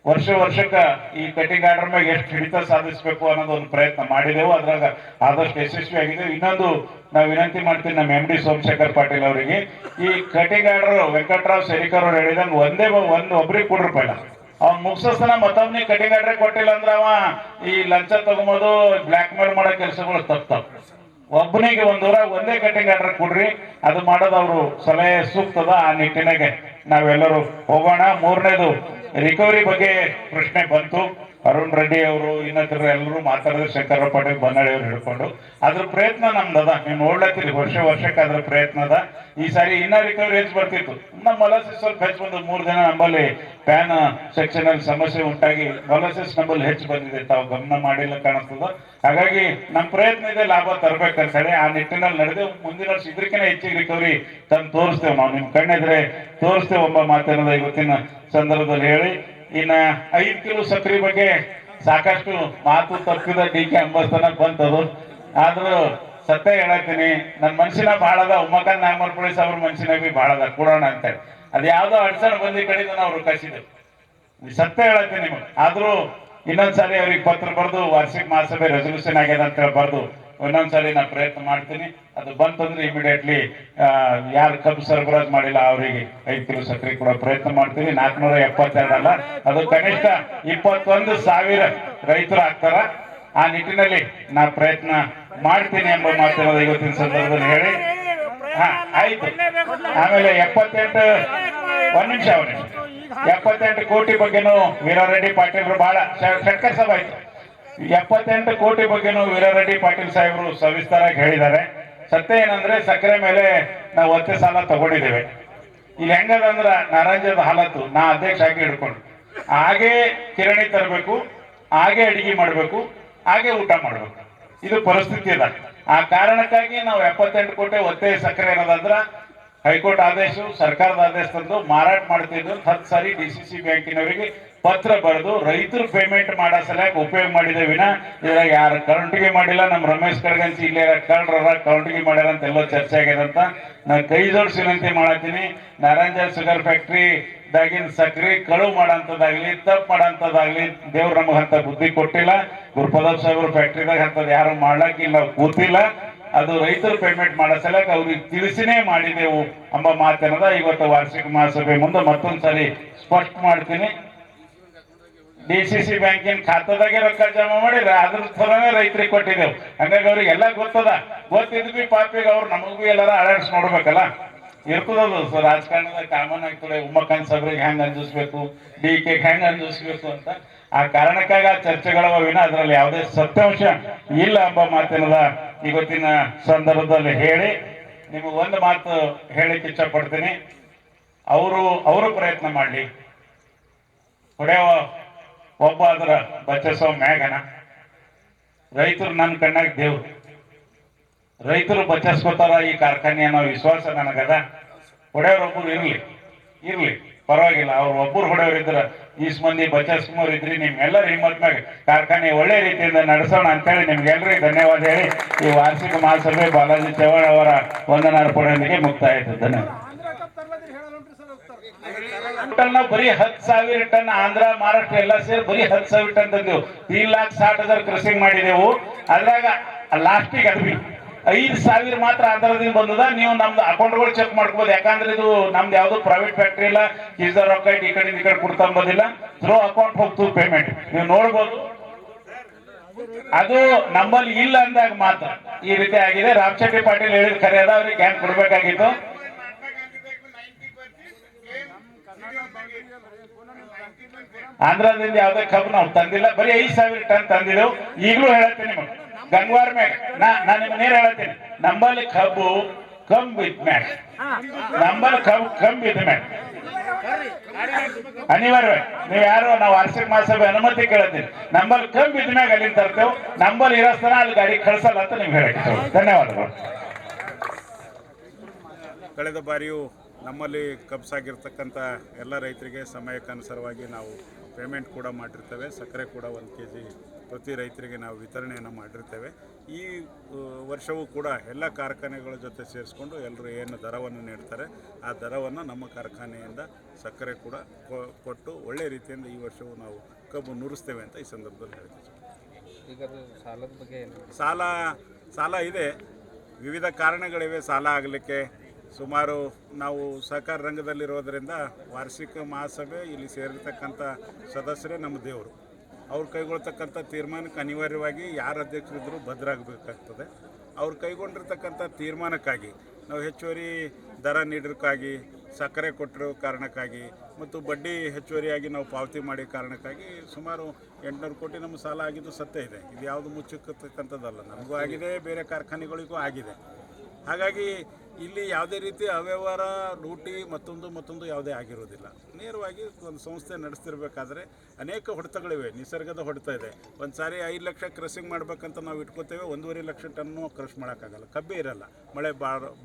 ವರ್ಷಕ್ಕೆ ಈ ಕಟಿಂಗ್ ಆರ್ಡರ್ ಮ್ಯಾಗ ಎಷ್ಟು ಹಿಡಿತ ಸಾಧಿಸಬೇಕು ಅನ್ನೋದು ಒಂದು ಪ್ರಯತ್ನ ಮಾಡಿದೆವು. ಅದ್ರಾಗ ಆದಷ್ಟು ಯಶಸ್ವಿ ಆಗಿದ್ದೇವೆ. ಇನ್ನೊಂದು ನಾವು ವಿನಂತಿ ಮಾಡ್ತೀನಿ ನಮ್ಮ MD ಸೋಮಶೇಖರ್ ಪಾಟೀಲ್ ಅವರಿಗೆ, ಈ ಕಟಿಂಗ್ ಆರ್ಡರ್ ವೆಂಕಟರಾವ್ ಸರಿಕರ್ ಅವ್ರು ಹೇಳಿದಂಗೆ ಒಬ್ರಿಗೆ ಕೊಡ್ರಪ್ಪ. ಅವ್ನು ಮುಗಿಸೋಸ್ತನ ಮತ್ತೊಬ್ನಿಗೆ ಕಟಿಂಗ್ ಆರ್ಡರ್ ಕೊಟ್ಟಿಲ್ಲ ಅಂದ್ರೆ ಅವ ಈ ಲಂಚ ತಗೊಂಬೋದು, ಬ್ಲ್ಯಾಕ್ ಮೇಲ್ ಮಾಡೋ ಕೆಲಸಗಳು ತಪ್ಪ. ಒಬ್ಬನಿಗೆ ಒಂದೇ ಕಟಿಂಗ್ ಆರ್ಡರ್ ಕೊಡ್ರಿ. ಅದು ಮಾಡೋದು ಅವರು ಸಲಹೆ ಸೂಕ್ತದ. ಆ ನಿಟ್ಟಿನಾಗೆ ನಾವೆಲ್ಲರೂ ಹೋಗೋಣ. ಮೂರನೇದು ರಿಕವರಿ ಬಗ್ಗೆ ಪ್ರಶ್ನೆ ಬಂತು. ಅರುಣ್ ರೆಡ್ಡಿ ಅವರು ಇನ್ನೊಂದು ಎಲ್ಲರೂ ಮಾತಾಡಿದ್ರು, ಶಂಕರ ಪಾಟೀಲ್ ಬನ್ನಳ್ಳಿ ಅವರು ಹಿಡ್ಕೊಂಡು. ಅದ್ರ ಪ್ರಯತ್ನ ನಮ್ದದ. ನೀವು ನೋಡ್ಲತ್ತೀರಿ ವರ್ಷಕ್ಕೆ ಅದ್ರ ಪ್ರಯತ್ನ ಅದ. ಈ ಸಾರಿ ಇನ್ನ ರಿಕವರಿ ಹೆಚ್ಚು ಬರ್ತಿತ್ತು. ನಮ್ಮ ಮೊಲಾಸಿಸ್ ಸ್ವಲ್ಪ ಹೆಚ್ಚು ಬಂದು 3 ದಿನ ನಮ್ಮಲ್ಲಿ ಪ್ಯಾನ್ ಸೆಕ್ಷನ್ ಅಲ್ಲಿ ಸಮಸ್ಯೆ ಉಂಟಾಗಿ ಮೊಲಾಸಿಸ್ ನಮ್ಮಲ್ಲಿ ಹೆಚ್ಚು ಬಂದಿದೆ. ತಾವು ಗಮನ ಮಾಡಿಲ್ಲ ಕಾಣಿಸ್ತದ. ಹಾಗಾಗಿ ನಮ್ಮ ಪ್ರಯತ್ನ ಇದೆ ಲಾಭ ತರಬೇಕಂತ ಹೇಳಿ ಆ ನಿಟ್ಟಿನಲ್ಲಿ ನಡೆದು ಮುಂದಿನ ವರ್ಷ ಇದಕ್ಕಿಂತ ಹೆಚ್ಚಿಗೆ ರಿಕವರಿ ತಂದು ತೋರಿಸ್ತೇವೆ. ನಾವು ನಿಮ್ ಕಣ್ಣಿದ್ರೆ ತೋರಿಸ್ತೇವೆ ಒಬ್ಬ ಮಾತೇನದ ಇವತ್ತಿನ ಸಂದರ್ಭದಲ್ಲಿ ಹೇಳಿ. ಇನ್ನ 5 ಕಿಲೋ ಸಕ್ರೆ ಬಗ್ಗೆ ಸಾಕಷ್ಟು ಮಾತು ತಪ್ಪಿದ DK ಅಂಬಸ್ತನ ಬಂತದು. ಆದ್ರೂ ಸತ್ಯ ಹೇಳತ್ತೀನಿ, ನನ್ನ ಮನ್ಸಿನ ಭಾಳ ಅದ. ಉಮಾಕಾಂತ್ ನಾಗಮರ್ಪುಳಿ ಸಾಬ್ರ ಮನ್ಸಿನ ಬಿ ಭಾಳ ಅದ ಕೊಡೋಣ ಅಂತೇಳಿ. ಅದು ಯಾವ್ದೋ ಅಡ್ಸಣ್ ಬಂದಿ ಕಡೆಯಿಂದ ನಾವು ಕಳಿಸಿದ್ದೇವೆ. ಸತ್ಯ ಹೇಳತ್ತೀನಿ ನಿಮಗೆ. ಆದರೂ ಇನ್ನೊಂದ್ಸರಿ ಅವ್ರಿಗೆ ಪತ್ರ ಬರೆದು ವಾರ್ಷಿಕ ಮಹಾಸಭೆ ರೆಸಲ್ಯೂಷನ್ ಆಗ್ಯದ ಅಂತ ಹೇಳಿ ಬರೆದು ಇನ್ನೊಂದ್ಸರಿ ನಾನು ಪ್ರಯತ್ನ ಮಾಡ್ತೀನಿ. ಅದು ಬಂತಂದ್ರೆ ಇಮಿಡಿಯೇಟ್ಲಿ ಯಾರು ಕಬ್ಬು ಸರಬರಾಜು ಮಾಡಿಲ್ಲ ಅವರಿಗೆ 5 ಕಿಲೋ ಸಕ್ಕರೆ ಕೊಡೋ ಪ್ರಯತ್ನ ಮಾಡ್ತೀನಿ. 472 ಅಲ್ಲ, ಅದು ಕನಿಷ್ಠ 21,000 ರೈತರು ಆಗ್ತಾರ. ಆ ನಿಟ್ಟಿನಲ್ಲಿ ನಾ ಪ್ರಯತ್ನ ಮಾಡ್ತೀನಿ ಎಂಬ ಮಾತಿರೋದು ಇವತ್ತಿನ ಸಂದರ್ಭದಲ್ಲಿ ಹೇಳಿ ಆಯ್ತು. ಆಮೇಲೆ 78 ಕೋಟಿ ಬಗ್ಗೆನೂ ವೀರಾರೆಡ್ಡಿ ಪಾಟೀಲ್ರು ಬಹಳ ಷಟ್ಕರ್ ಸಭೆ ಆಯ್ತು. 78 ಕೋಟಿ ಬಗ್ಗೆನೂ ವೀರಾರೆಡ್ಡಿ ಪಾಟೀಲ್ ಸಾಹೇಬರು ಸವಿಸ್ತಾರಾಗಿ ಹೇಳಿದ್ದಾರೆ. ಸತ್ಯ ಏನಂದ್ರೆ ಸಕ್ಕರೆ ಮೇಲೆ ನಾವು ಒತ್ತೆ ಸಾಲ ತಗೊಂಡಿದ್ದೇವೆ. ಇಲ್ಲಿ ಹೆಂಗದಂದ್ರ ನಾರಾಯಣದ ಹಾಲತ್ತು ನಾ ಅಧ್ಯಕ್ಷ ಆಗಿ ಹಿಡ್ಕೊಂಡು ಹಾಗೆ ಕಿರಣಿ ತರಬೇಕು, ಹಾಗೆ ಅಡಿಗೆ ಮಾಡಬೇಕು, ಹಾಗೆ ಊಟ ಮಾಡಬೇಕು. ಇದು ಪರಿಸ್ಥಿತಿ ಅದ. ಆ ಕಾರಣಕ್ಕಾಗಿ ನಾವು 78 ಕೋಟಿ ಒತ್ತೆ ಸಕ್ಕರೆ ಅನ್ನೋದಂದ್ರ ಹೈಕೋರ್ಟ್ ಆದೇಶ, ಸರ್ಕಾರದ ಆದೇಶ ತಂದು ಮಾರಾಟ ಮಾಡ್ತಿದ್ದು 10 ಸಾರಿ DCC ಬ್ಯಾಂಕಿನವರಿಗೆ ಪತ್ರ ಬರೆದು ರೈತರು ಪೇಮೆಂಟ್ ಮಾಡೋ ಸಲಕ್ಕೆ ಉಪಯೋಗ ಮಾಡಿದೆ ವಿನ ಇದ್ರಾಗ ಯಾರು ಕೌಂಟಿಗೆ ಮಾಡಿಲ್ಲ. ನಮ್ಮ ರಮೇಶ್ ಕರ್ಗಂಚಿ ಇಲ್ಲೇ ಕಳ್ಳರ ಕೌಂಟಿಗೆ ಮಾಡ್ಯಾರ ಅಂತ ಎಲ್ಲೋ ಚರ್ಚೆ ಆಗ್ಯದಂತ ನಾನು ಕೈ ಜೋಡಿಸಿ ವಿನಂತಿ ಮಾಡತ್ತೀನಿ. ನಾರಾಯಣ ಶುಗರ್ ಫ್ಯಾಕ್ಟ್ರಿ ದಾಗಿನ ಸಕ್ರಿ ಕಳುವು ಮಾಡೋಂಥದ್ದಾಗ್ಲಿ ತಪ್ಪು ಮಾಡೋಂಥದ್ದಾಗ್ಲಿ ದೇವ್ರು ನಮಗೆ ಅಂತ ಬುದ್ಧಿ ಕೊಟ್ಟಿಲ್ಲ. ಗುರುಪ್ರಸಾದ್ ಸಾಹೇಬ್ರ ಫ್ಯಾಕ್ಟ್ರಿದಾಗ ಅಂತದ್ ಯಾರು ಮಾಡ್ಲಕ್ಕಿಲ್ಲ, ಕೂತಿಲ್ಲ. ಅದು ರೈತರು ಪೇಮೆಂಟ್ ಮಾಡೋ ಸಲಕ್ಕೆ ಅವ್ರಿಗೆ ತಿಳಿಸಿನೇ ಮಾಡಿದೆವು ಎಂಬ ಮಾತೇನದ ಇವತ್ತು ವಾರ್ಷಿಕ ಮಹಾಸಭೆ ಮುಂದೆ ಮತ್ತೊಂದ್ಸರಿ ಸ್ಪಷ್ಟ ಮಾಡ್ತೀನಿ. DCC ಬ್ಯಾಂಕಿನ ಖಾತಾದಾಗೆ ರೊಕ್ಕ ಜಮಾ ಮಾಡಿ ಅದ್ರ ಥರನೇ ರೈತರಿಗೆ ಕೊಟ್ಟಿದ್ದೆವು. ಹಂಗಾಗಿ ಅವ್ರಿಗೆ ಎಲ್ಲ ಗೊತ್ತಿದ್ ಬಿ ಪಾಪಿಗೆ ಅವ್ರು ನಮಗೂ ಎಲ್ಲಾರ ಅಳಾಡ್ಸ್ ನೋಡ್ಬೇಕಲ್ಲ. ಇರ್ತದದು ರಾಜಕಾರಣದ ಕಾಮನ್ ಆಗ್ತದೆ. ಉಮ್ಮಖಾನ್ ಸಾಬ್ರಿಗೆ ಹೆಂಗ್ ಅಂಜಿಸ್ಬೇಕು, DK ಹೆಂಗ್ ಅಂಜಿಸ್ಬೇಕು ಅಂತ. ಆ ಕಾರಣಕ್ಕಾಗಿ ಆ ಚರ್ಚೆಗಳವ ವಿನ ಅದರಲ್ಲಿ ಯಾವುದೇ ಸತ್ಯಾಂಶ ಇಲ್ಲ ಎಂಬ ಮಾತಿನದ ಇವತ್ತಿನ ಸಂದರ್ಭದಲ್ಲಿ ಹೇಳಿ ನಿಮಗೆ ಒಂದು ಮಾತು ಹೇಳಿಕ್ಕೆ ಇಷ್ಟಪಡ್ತೀನಿ. ಅವರು ಪ್ರಯತ್ನ ಮಾಡಲಿ. ಹೊಡೆಯವ ಒಬ್ಬ ಅದರ ಬಚ್ಚಿಸೋ ಮ್ಯಾಗನ ರೈತರು ನನ್ನ ಕಣ್ಣಾಗ ದೇವ್ರು. ರೈತರು ಬಚ್ಚಿಸ್ಕೋತಾರ ಈ ಕಾರ್ಖಾನೆ ಅನ್ನೋ ವಿಶ್ವಾಸ ನನಗದ. ಹೊಡೆಯವ್ರೊಬ್ಬರು ಇರ್ಲಿ ಪರವಾಗಿಲ್ಲ. ಅವ್ರು ಒಬ್ಬರು ಹೊಡೆಯವ್ರಿದ್ರ ಈಸ್ ಮಂದಿ ಬಚ್ಚಿಸ್ಕೊಂಬರ್ ಇದ್ರಿ ನಿಮ್ಗೆಲ್ಲರ ಹಿಮ್ಮತ್ ಮ್ಯಾಗ ಕಾರ್ಖಾನೆ ಒಳ್ಳೆ ರೀತಿಯಿಂದ ನಡೆಸೋಣ ಅಂತೇಳಿ ನಿಮ್ಗೆಲ್ಲರಿಗೂ ಧನ್ಯವಾದ ಹೇಳಿ ಈ ವಾರ್ಷಿಕ ಮಹಾಸಭೆ ಬಾಲಾಜಿ ಚವಾಣ್ ಅವರ ವಂದನಾರ್ಪಣೆಯೊಂದಿಗೆ ಮುಕ್ತಾಯ ಆಯ್ತು. ಧನ್ಯವಾದ. ನಾವು ಬರೀ 10,000 ಟನ್ ಆಂಧ್ರ ಮಹಾರಾಷ್ಟ್ರ ಎಲ್ಲ ಸೇರಿ ಬರೀ 10,000 ಟನ್ ತಂದೆವು. 3,60,000 ಕ್ರಸಿಂಗ್ ಮಾಡಿದೆವು. ಅದ್ರಾಗ ಲಾಸ್ಟಿಗೆ ಅದು 5,000 ಮಾತ್ರ ಆಂಧ್ರದಿಂದ ಬಂದದ. ನೀವು ನಮ್ದು ಅಕೌಂಟ್ಗಳು ಚೆಕ್ ಮಾಡ್ಕೋಬಹುದು. ಯಾಕಂದ್ರೆ ಇದು ನಮ್ದು ಯಾವ್ದು ಪ್ರೈವೇಟ್ ಫ್ಯಾಕ್ಟ್ರಿ ಇಲ್ಲ. ಈಸ್ ರೊಕ್ಕ ಈ ಕಡೆ ಕೊಡ್ತಂಬೋದಿಲ್ಲ. ಥ್ರೋ ಅಕೌಂಟ್ ಹೋಗ್ತದೆ ಪೇಮೆಂಟ್. ನೀವು ನೋಡ್ಬೋದು. ಅದು ನಮ್ಮಲ್ಲಿ ಇಲ್ಲ ಅಂದಾಗ ಮಾತ್ರ ಈ ರೀತಿ ಆಗಿದೆ. ರಾಮಶೆಟ್ಟಿ ಪಾಟೀಲ್ ಹೇಳಿದ ಖರೆ ಅದ. ಅವ್ರಿಗೆ ಹ್ಯಾಂಗ್ ಕೊಡ್ಬೇಕಾಗಿತ್ತು. ಆಂಧ್ರದಿಂದ ಯಾವ್ದೇ ಕಬ್ಬು ನಾವು ತಂದಿಲ್ಲ. ಬರೀ 5,000 ಟನ್ ತಂದಿದ್ದೆವು. ಈಗಲೂ ಹೇಳತ್ತೀನಿ ನಿಮಗೆ ಗಂಗವಾರ ಮ್ಯಾಗ ನಾನು ನಿಮ್ಗೆ ನೇರ ಹೇಳತ್ತೀನಿ. ನಂಬಲ್ಲಿ ಕಬ್ಬು ಕಂಬಿದ್ ಮ್ಯಾಗ ಅನಿವಾರ್ಯ. ನೀವು ಯಾರು ನಾವು ವಾರ್ಷಿಕ ಮಹಾಸಭೆ ಅನುಮತಿ ಕೇಳತ್ತೀನಿ. ನಂಬಲ್ಲಿ ಕಂಬಿದ್ ಮ್ಯಾಗ ಅಲ್ಲಿಂದ ತರ್ತೇವೆ. ನಂಬಲ್ಲಿ ಇರೋಸ್ತನ ಅಲ್ಲಿ ಗಾಡಿ ಕಳ್ಸಲ್ಲ ಅಂತ ನಿಮ್ಗೆ ಹೇಳಕ್ಕೆ. ಧನ್ಯವಾದಗಳು. ಕಳೆದ ಬಾರಿಯೂ ನಮ್ಮಲ್ಲಿ ಕಬ್ಸಾಗಿರ್ತಕ್ಕಂಥ ಎಲ್ಲ ರೈತರಿಗೆ ಸಮಯಕ್ಕನುಸಾರವಾಗಿ ನಾವು ಪೇಮೆಂಟ್ ಕೂಡ ಮಾಡಿರ್ತೇವೆ. ಸಕ್ಕರೆ ಕೂಡ 1 kg ಪ್ರತಿ ರೈತರಿಗೆ ನಾವು ವಿತರಣೆಯನ್ನು ಮಾಡಿರ್ತೇವೆ. ಈ ವರ್ಷವೂ ಕೂಡ ಎಲ್ಲ ಕಾರ್ಖಾನೆಗಳ ಜೊತೆ ಸೇರಿಸ್ಕೊಂಡು ಎಲ್ಲರೂ ಏನು ದರವನ್ನು ನೀಡ್ತಾರೆ ಆ ದರವನ್ನು ನಮ್ಮ ಕಾರ್ಖಾನೆಯಿಂದ ಸಕ್ಕರೆ ಕೂಡ ಕೊಟ್ಟು ಒಳ್ಳೆಯ ರೀತಿಯಿಂದ ಈ ವರ್ಷವೂ ನಾವು ಕಬ್ಬು ನುರಿಸ್ತೇವೆ ಅಂತ ಈ ಸಂದರ್ಭದಲ್ಲಿ ಹೇಳ್ತೀವಿ. ಈಗ ಅದು ಸಾಲದ ಬಗ್ಗೆ ಸಾಲ ಇದೆ. ವಿವಿಧ ಕಾರಣಗಳಿವೆ ಸಾಲ ಆಗಲಿಕ್ಕೆ. ಸುಮಾರು ನಾವು ಸಹಕಾರ ರಂಗದಲ್ಲಿರೋದರಿಂದ ವಾರ್ಷಿಕ ಮಹಾಸಭೆ ಇಲ್ಲಿ ಸೇರಿರ್ತಕ್ಕಂಥ ಸದಸ್ಯರೇ ನಮ್ಮ ದೇವರು. ಅವ್ರು ಕೈಗೊಳ್ತಕ್ಕಂಥ ತೀರ್ಮಾನಕ್ಕೆ ಅನಿವಾರ್ಯವಾಗಿ ಯಾರು ಅಧ್ಯಕ್ಷರಿದ್ದರೂ ಭದ್ರಾಗಬೇಕಾಗ್ತದೆ. ಅವ್ರು ಕೈಗೊಂಡಿರ್ತಕ್ಕಂಥ ತೀರ್ಮಾನಕ್ಕಾಗಿ ನಾವು ಹೆಚ್ಚುವರಿ ದರ ನೀಡೋಕ್ಕಾಗಿ, ಸಕ್ಕರೆ ಕೊಟ್ಟಿರೋ ಕಾರಣಕ್ಕಾಗಿ ಮತ್ತು ಬಡ್ಡಿ ಹೆಚ್ಚುವರಿಯಾಗಿ ನಾವು ಪಾವತಿ ಮಾಡಿ ಕಾರಣಕ್ಕಾಗಿ ಸುಮಾರು 800 ಕೋಟಿ ನಮ್ಮ ಸಾಲ ಆಗಿದ್ದು ಸತ್ಯ ಇದೆ. ಇದು ಯಾವುದು ಮುಚ್ಚಿಕ್ಕತಕ್ಕಂಥದ್ದಲ್ಲ. ನಮಗೂ ಆಗಿದೆ, ಬೇರೆ ಕಾರ್ಖಾನೆಗಳಿಗೂ ಆಗಿದೆ. ಹಾಗಾಗಿ ಇಲ್ಲಿ ಯಾವುದೇ ರೀತಿ ಅವ್ಯವಹಾರ, ಲೂಟಿ ಮತ್ತೊಂದು ಯಾವುದೇ ಆಗಿರೋದಿಲ್ಲ. ನೇರವಾಗಿ ಒಂದು ಸಂಸ್ಥೆ ನಡೆಸ್ತಿರ್ಬೇಕಾದ್ರೆ ಅನೇಕ ಹೊಡೆತಗಳಿವೆ. ನಿಸರ್ಗದ ಹೊಡೆತ ಇದೆ. ಒಂದು ಸಾರಿ 5 ಲಕ್ಷ ಕ್ರಷಿಂಗ್ ಮಾಡ್ಬೇಕಂತ ನಾವು ಇಟ್ಕೋತೇವೆ. 1.5 ಲಕ್ಷ ಟನ್ನು ಕ್ರಷ್ ಮಾಡೋಕ್ಕಾಗಲ್ಲ. ಕಬ್ಬೇ ಇರಲ್ಲ, ಮಳೆ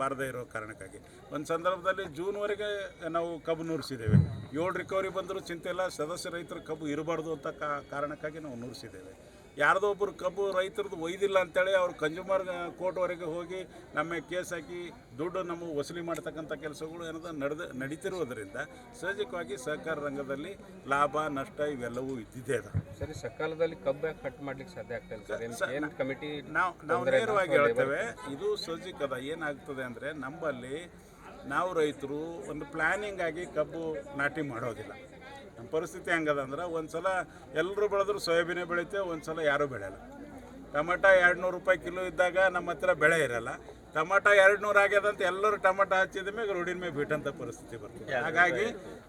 ಬಾರದೇ ಇರೋ ಕಾರಣಕ್ಕಾಗಿ. ಒಂದು ಸಂದರ್ಭದಲ್ಲಿ ಜೂನ್ವರೆಗೆ ನಾವು ಕಬ್ಬು ನುರಿಸಿದ್ದೇವೆ. 7 ರಿಕವರಿ ಬಂದರೂ ಚಿಂತೆ ಇಲ್ಲ. ಸದಸ್ಯ ರೈತರ ಕಬ್ಬು ಇರಬಾರ್ದು ಅಂತ ಕಾರಣಕ್ಕಾಗಿ ನಾವು ನುರಿಸಿದ್ದೇವೆ. ಯಾರ್ದೋ ಒಬ್ಬರು ಕಬ್ಬು ರೈತರದ್ದು ಒಯ್ದಿಲ್ಲ ಅಂತೇಳಿ ಅವ್ರು ಕನ್ಸ್ಯೂಮರ್ ಕೋರ್ಟ್ವರೆಗೆ ಹೋಗಿ ನಮ್ಮ ಕೇಸ್ ಹಾಕಿ ದುಡ್ಡು ನಮ್ಮ ವಸೂಲಿ ಮಾಡ್ತಕ್ಕಂಥ ಕೆಲಸಗಳು ಏನದ ನಡೀತಿರುವುದರಿಂದ ಸಹಜವಾಗಿ ಸಹಕಾರ ರಂಗದಲ್ಲಿ ಲಾಭ ನಷ್ಟ ಇವೆಲ್ಲವೂ ಇದ್ದಿದ್ದೇ ಅದ. ಸರಿ, ಸಕಾಲದಲ್ಲಿ ಕಬ್ಬು ಯಾಕೆ ಕಟ್ ಮಾಡ್ಲಿಕ್ಕೆ ಸಾಧ್ಯ ಆಗ್ತಾ ಇಲ್ಲ ಸರ್? ಏನು ಕಮಿಟಿ ನಾವು ನೇರವಾಗಿ ಹೇಳ್ತೇವೆ, ಇದು ಸಹಜಿಕದ. ಏನಾಗ್ತದೆ ಅಂದರೆ ನಮ್ಮಲ್ಲಿ ನಾವು ರೈತರು ಒಂದು ಪ್ಲ್ಯಾನಿಂಗ್ ಆಗಿ ಕಬ್ಬು ನಾಟಿ ಮಾಡೋದಿಲ್ಲ. ನಮ್ಮ ಪರಿಸ್ಥಿತಿ ಹೆಂಗದ ಅಂದ್ರೆ ಒಂದು ಸಲ ಎಲ್ಲರೂ ಬೆಳೆದ್ರು ಸೋಯಾಬೀನೇ ಬೆಳಿತೇವೆ, ಒಂದು ಸಲ ಯಾರೂ ಬೆಳೆಯಲ್ಲ. ಟೊಮೆಟೊ 200 ರೂಪಾಯಿ ಕಿಲೋ ಇದ್ದಾಗ ನಮ್ಮ ಹತ್ರ ಬೆಳೆ ಇರಲ್ಲ. ಟೊಮೆಟೊ 200 ಆಗ್ಯದಂತ ಎಲ್ಲರೂ ಟೊಮೆಟೊ ಹಚ್ಚಿದ ಮೇಲೆ ರೋಡಿನ ಮೇಲೆ ಬಿಟ್ಟಂಥ ಪರಿಸ್ಥಿತಿ ಬರ್ತದೆ. ಹಾಗಾಗಿ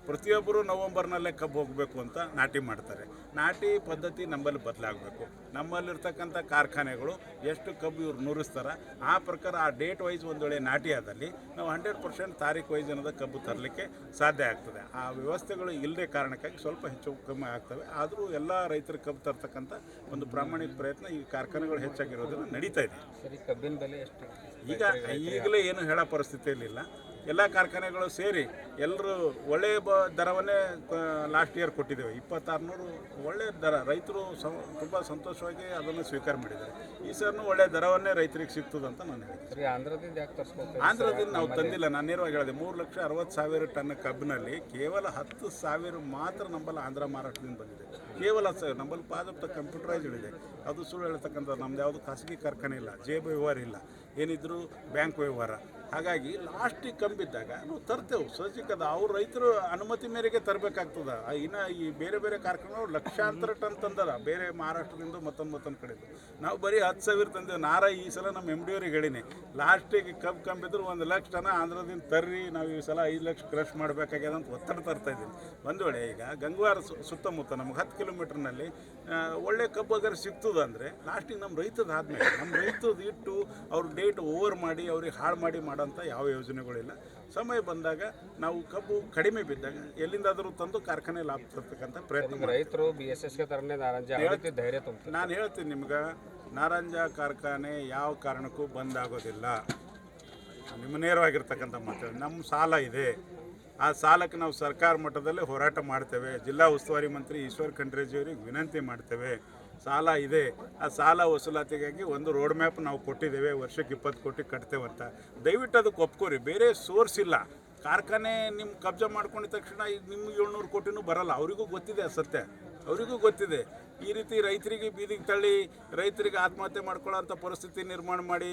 ಪ್ರತಿಯೊಬ್ಬರು ನವಂಬರ್ನಲ್ಲೇ ಕಬ್ಬು ಹೋಗಬೇಕು ಅಂತ ನಾಟಿ ಮಾಡ್ತಾರೆ. ನಾಟಿ ಪದ್ಧತಿ ನಮ್ಮಲ್ಲಿ ಬದಲಾಗಬೇಕು. ನಮ್ಮಲ್ಲಿರ್ತಕ್ಕಂಥ ಕಾರ್ಖಾನೆಗಳು ಎಷ್ಟು ಕಬ್ಬು ಇವ್ರು ನುರಿಸ್ತಾರೆ ಆ ಪ್ರಕಾರ ಆ ಡೇಟ್ ವೈಸ್ ಒಂದು ವೇಳೆ ನಾಟಿ ಆದಲ್ಲಿ ನಾವು 100% ತಾರೀಕು ವೈಸ್ ಅನ್ನೋದು ಕಬ್ಬು ತರಲಿಕ್ಕೆ ಸಾಧ್ಯ ಆಗ್ತದೆ. ಆ ವ್ಯವಸ್ಥೆಗಳು ಇಲ್ಲದೆ ಕಾರಣಕ್ಕಾಗಿ ಸ್ವಲ್ಪ ಹೆಚ್ಚು ಕಮ್ಮಿ ಆಗ್ತವೆ. ಆದರೂ ಎಲ್ಲ ರೈತರು ಕಬ್ಬು ತರ್ತಕ್ಕಂಥ ಒಂದು ಪ್ರಾಮಾಣಿಕ ಪ್ರಯತ್ನ ಈ ಕಾರ್ಖಾನೆಗಳು ಹೆಚ್ಚಾಗಿರೋದನ್ನು ನಡೀತಾ ಇದೆ. ಸರಿ, ಕಬ್ಬಿನ ಬೆಲೆ ಎಷ್ಟು? ಈಗಲೇ ಏನು ಹೇಳೋ ಪರಿಸ್ಥಿತಿಯಲ್ಲಿಲ್ಲ. ಎಲ್ಲ ಕಾರ್ಖಾನೆಗಳು ಸೇರಿ ಎಲ್ಲರೂ ಒಳ್ಳೆಯ ದರವನ್ನೇ ಲಾಸ್ಟ್ ಇಯರ್ ಕೊಟ್ಟಿದ್ದೇವೆ. 2600 ಒಳ್ಳೆಯ ದರ. ರೈತರು ತುಂಬ ಸಂತೋಷವಾಗಿ ಅದನ್ನು ಸ್ವೀಕಾರ ಮಾಡಿದ್ದಾರೆ. ಈ ಸರ್ನೂ ಒಳ್ಳೆಯ ದರವನ್ನೇ ರೈತರಿಗೆ ಸಿಗ್ತದಂತ ನಾನು ಹೇಳ್ತೀನಿ. ಸರಿ, ಆಂಧ್ರದಿಂದ ಯಾಕೆ ತರಿಸ್ಕೊಳ್ತೀವಿ? ಆಂಧ್ರದಿಂದ ನಾವು ತಂದಿಲ್ಲ. ನಾನು ನೇರವಾಗಿ ಹೇಳಿದೆ, 3,60,000 ಟನ್ ಕಬ್ಬಿನಲ್ಲಿ ಕೇವಲ 10,000 ಮಾತ್ರ ನಮ್ಮಲ್ಲಿ ಆಂಧ್ರ ಮಹಾರಾಷ್ಟ್ರದಿಂದ ಬಂದಿದೆ. ಕೇವಲ ನಮ್ಮಲ್ಲಿ ಪಾದಪ್ಪ ಕಂಪ್ಯೂಟರೈಸ್ ಇದೆ. ಅದು ಸುಳ್ಳು ಹೇಳ್ತಕ್ಕಂಥದ್ದು. ನಮ್ದು ಯಾವುದು ಖಾಸಗಿ ಕಾರ್ಖಾನೆ ಇಲ್ಲ, ಜೇಬು ವ್ಯವಹಾರ ಇಲ್ಲ, ಏನಿದ್ರು ಬ್ಯಾಂಕ್ ವ್ಯವಹಾರ. ಹಾಗಾಗಿ ಲಾಸ್ಟಿಗೆ ಕಂಬಿದ್ದಾಗ ನಾವು ತರ್ತೇವೆ. ಸಹಜಿಕದ ಅವ್ರ ರೈತರು ಅನುಮತಿ ಮೇರೆಗೆ ತರಬೇಕಾಗ್ತದೆ. ಇನ್ನು ಈ ಬೇರೆ ಬೇರೆ ಕಾರ್ಖಾನೆಗಳು ಲಕ್ಷಾಂತರ ಟನ್ ತಂದಾರ, ಬೇರೆ ಮಹಾರಾಷ್ಟ್ರದಿಂದ ಮತ್ತೊಂದು ಕಡೆದು. ನಾವು ಬರೀ 10,000 ತಂದೇವೆ. ನಾರ ಈ ಸಲ ನಮ್ಮ MD ಅವ್ರಿಗೆ ಹೇಳಿನಿ, ಲಾಸ್ಟಿಗೆ ಕಂಬಿದ್ರು 1 ಲಕ್ಷ ಟನ್ ಆಂಧ್ರದಿಂದ ತರ್ರಿ, ನಾವು ಈ ಸಲ 5 ಲಕ್ಷ ಕ್ರಶ್ ಮಾಡಬೇಕಾಗ್ಯದ ಅಂತ ಒತ್ತಡ ತರ್ತಾ ಇದ್ದೀನಿ. ಒಂದು ವೇಳೆ ಈಗ ಗಂಗವಾರ ಸುತ್ತಮುತ್ತ ನಮ್ಗೆ 10 ಕಿಲೋಮೀಟ್ರ್ನಲ್ಲಿ ಒಳ್ಳೆ ಕಬ್ಬು ಅಗರ್ ಸಿಗ್ತದಂದರೆ ಲಾಸ್ಟಿಗೆ ನಮ್ಮ ರೈತದ ಆದಮೇಲೆ ನಮ್ಮ ರೈತದ್ದು ಇಟ್ಟು ಅವ್ರ ಡೇಟ್ ಓವರ್ ಮಾಡಿ ಅವ್ರಿಗೆ ಹಾಳು ಮಾಡಿ ಮಾಡೋಂಥ ಯಾವ ಯೋಜನೆಗಳಿಲ್ಲ. ಸಮಯ ಬಂದಾಗ ನಾವು ಕಬ್ಬು ಕಡಿಮೆ ಬಿದ್ದಾಗ ಎಲ್ಲಿಂದಾದರೂ ತಂದು ಕಾರ್ಖಾನೆ ಲಾಭ ತರ್ತಕ್ಕಂಥ ಪ್ರಯತ್ನ. ರೈತರು BSSಗೆ ತರನೇ ಧೈರ್ಯ ತುಂಬ. ನಾನು ಹೇಳ್ತೀನಿ ನಿಮ್ಗೆ, ನಾರಂಜ ಕಾರ್ಖಾನೆ ಯಾವ ಕಾರಣಕ್ಕೂ ಬಂದಾಗೋದಿಲ್ಲ. ನಿಮ್ಮ ನೇರವಾಗಿರ್ತಕ್ಕಂಥ ಮಾತು. ನಮ್ಮ ಸಾಲ ಇದೆ, ಆ ಸಾಲಕ್ಕೆ ನಾವು ಸರ್ಕಾರ ಮಟ್ಟದಲ್ಲೇ ಹೋರಾಟ ಮಾಡ್ತೇವೆ. ಜಿಲ್ಲಾ ಉಸ್ತುವಾರಿ ಮಂತ್ರಿ ಈಶ್ವರ್ ಖಂಡ್ರೇಜಿ ಅವರಿಗೆ ವಿನಂತಿ ಮಾಡ್ತೇವೆ. ಸಾಲ ಇದೆ, ಆ ಸಾಲ ವಸೂಲಾತಿಗಾಗಿ ಒಂದು ರೋಡ್ ಮ್ಯಾಪ್ ನಾವು ಕೊಟ್ಟಿದ್ದೇವೆ. ವರ್ಷಕ್ಕೆ 20 ಕೋಟಿ ಕಟ್ತೇವೆ ಅಂತ. ದಯವಿಟ್ಟು ಅದಕ್ಕೆ ಒಪ್ಕೋರಿ. ಬೇರೆ ಸೋರ್ಸ್ ಇಲ್ಲ. ಕಾರ್ಖಾನೆ ನಿಮ್ಮ ಕಬ್ಜಾ ಮಾಡ್ಕೊಂಡಿದ ತಕ್ಷಣ ನಿಮ್ಗೆ 700 ಕೋಟಿನೂ ಬರಲ್ಲ. ಅವರಿಗೂ ಗೊತ್ತಿದೆ ಸತ್ಯ, ಅವರಿಗೂ ಗೊತ್ತಿದೆ. ಈ ರೀತಿ ರೈತರಿಗೆ ಬೀದಿಗೆ ತಳ್ಳಿ ರೈತರಿಗೆ ಆತ್ಮಹತ್ಯೆ ಮಾಡ್ಕೊಳ್ಳೋಂಥ ಪರಿಸ್ಥಿತಿ ನಿರ್ಮಾಣ ಮಾಡಿ,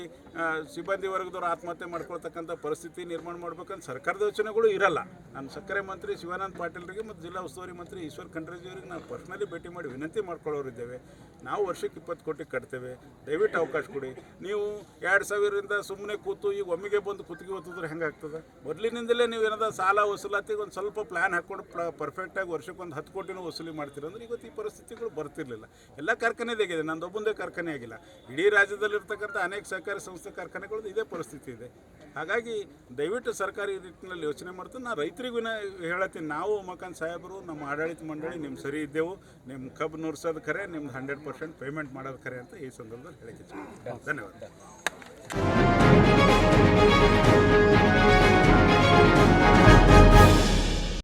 ಸಿಬ್ಬಂದಿ ವರ್ಗದವ್ರು ಆತ್ಮಹತ್ಯೆ ಮಾಡ್ಕೊಳ್ತಕ್ಕಂಥ ಪರಿಸ್ಥಿತಿ ನಿರ್ಮಾಣ ಮಾಡ್ಬೇಕಂತ ಸರ್ಕಾರದ ಯೋಚನೆಗಳು ಇರಲ್ಲ. ನಾನು ಸಕ್ಕರೆ ಮಂತ್ರಿ ಶಿವಾನಂದ ಪಾಟೀಲ್ರಿಗೆ ಮತ್ತು ಜಿಲ್ಲಾ ಉಸ್ತುವಾರಿ ಮಂತ್ರಿ ಈಶ್ವರ್ ಖಂಡ್ರೇಜಿ ಅವರಿಗೆ ನಾವು ಪರ್ಸ್ನಲಿ ಭೇಟಿ ಮಾಡಿ ವಿನಂತಿ ಮಾಡ್ಕೊಳ್ಳೋರಿದ್ದೇವೆ. ನಾವು ವರ್ಷಕ್ಕೆ 20 ಕೋಟಿ ಕಟ್ತೇವೆ, ದಯವಿಟ್ಟು ಅವಕಾಶ ಕೊಡಿ. ನೀವು 2,000ರಿಂದ ಸುಮ್ಮನೆ ಕೂತು ಈಗ ಒಮ್ಮೆಗೆ ಬಂದು ಕುತ್ತಿಗೆ ಒತ್ತಿದ್ರೆ ಹೆಂಗಾಗ್ತದೆ? ಮೊದಲಿನಿಂದಲೇ ನೀವು ಏನಾದ ಸಾಲ ವಸೂಲಾತಿಗೆ ಒಂದು ಸ್ವಲ್ಪ ಪ್ಲ್ಯಾನ್ ಹಾಕ್ಕೊಂಡು ಪರ್ಫೆಕ್ಟಾಗಿ ವರ್ಷಕ್ಕೆ ಒಂದು 10 ಕೋಟಿನೂ ವಸೂಲಿ ಮಾಡ್ತೀರಂದ್ರೆ ಇವತ್ತು ಈ ಪರಿಸ್ಥಿತಿಗಳು ಬರ್ತಿರಲಿಲ್ಲ. ಎಲ್ಲ ಕಾರ್ಖಾನೆದಾಗಿದೆ, ನಂದೊಬ್ಬಂದೇ ಕಾರ್ಖಾನೆ ಆಗಿಲ್ಲ. ಇಡೀ ರಾಜ್ಯದಲ್ಲಿರ್ತಕ್ಕಂಥ ಅನೇಕ ಸಹಕಾರಿ ಸಂಸ್ಥೆ ಕಾರ್ಖಾನೆಗಳದ್ದು ಇದೇ ಪರಿಸ್ಥಿತಿ ಇದೆ. ಹಾಗಾಗಿ ದಯವಿಟ್ಟು ಸರ್ಕಾರ ಈ ನಿಟ್ಟಿನಲ್ಲಿ ಯೋಚನೆ ಮಾಡ್ತಾರೆ. ನಾನು ರೈತರಿಗೂ ಹೇಳತ್ತೀನಿ, ನಾವು ಉಮಾಕಾಂತ್ ಸಾಹೇಬರು ನಮ್ಮ ಆಡಳಿತ ಮಂಡಳಿ ನಿಮ್ಮ ಸರಿ ಇದ್ದೆವು. ನಿಮ್ಮ ಕಬ್ಬು ನುರ್ಸೋದು ಖರೆ, ನಿಮ್ದು 100% ಪೇಮೆಂಟ್ ಮಾಡೋದು ಖರೆ ಅಂತ ಈ ಸಂದರ್ಭದಲ್ಲಿ ಹೇಳಿಕೆ. ಧನ್ಯವಾದ.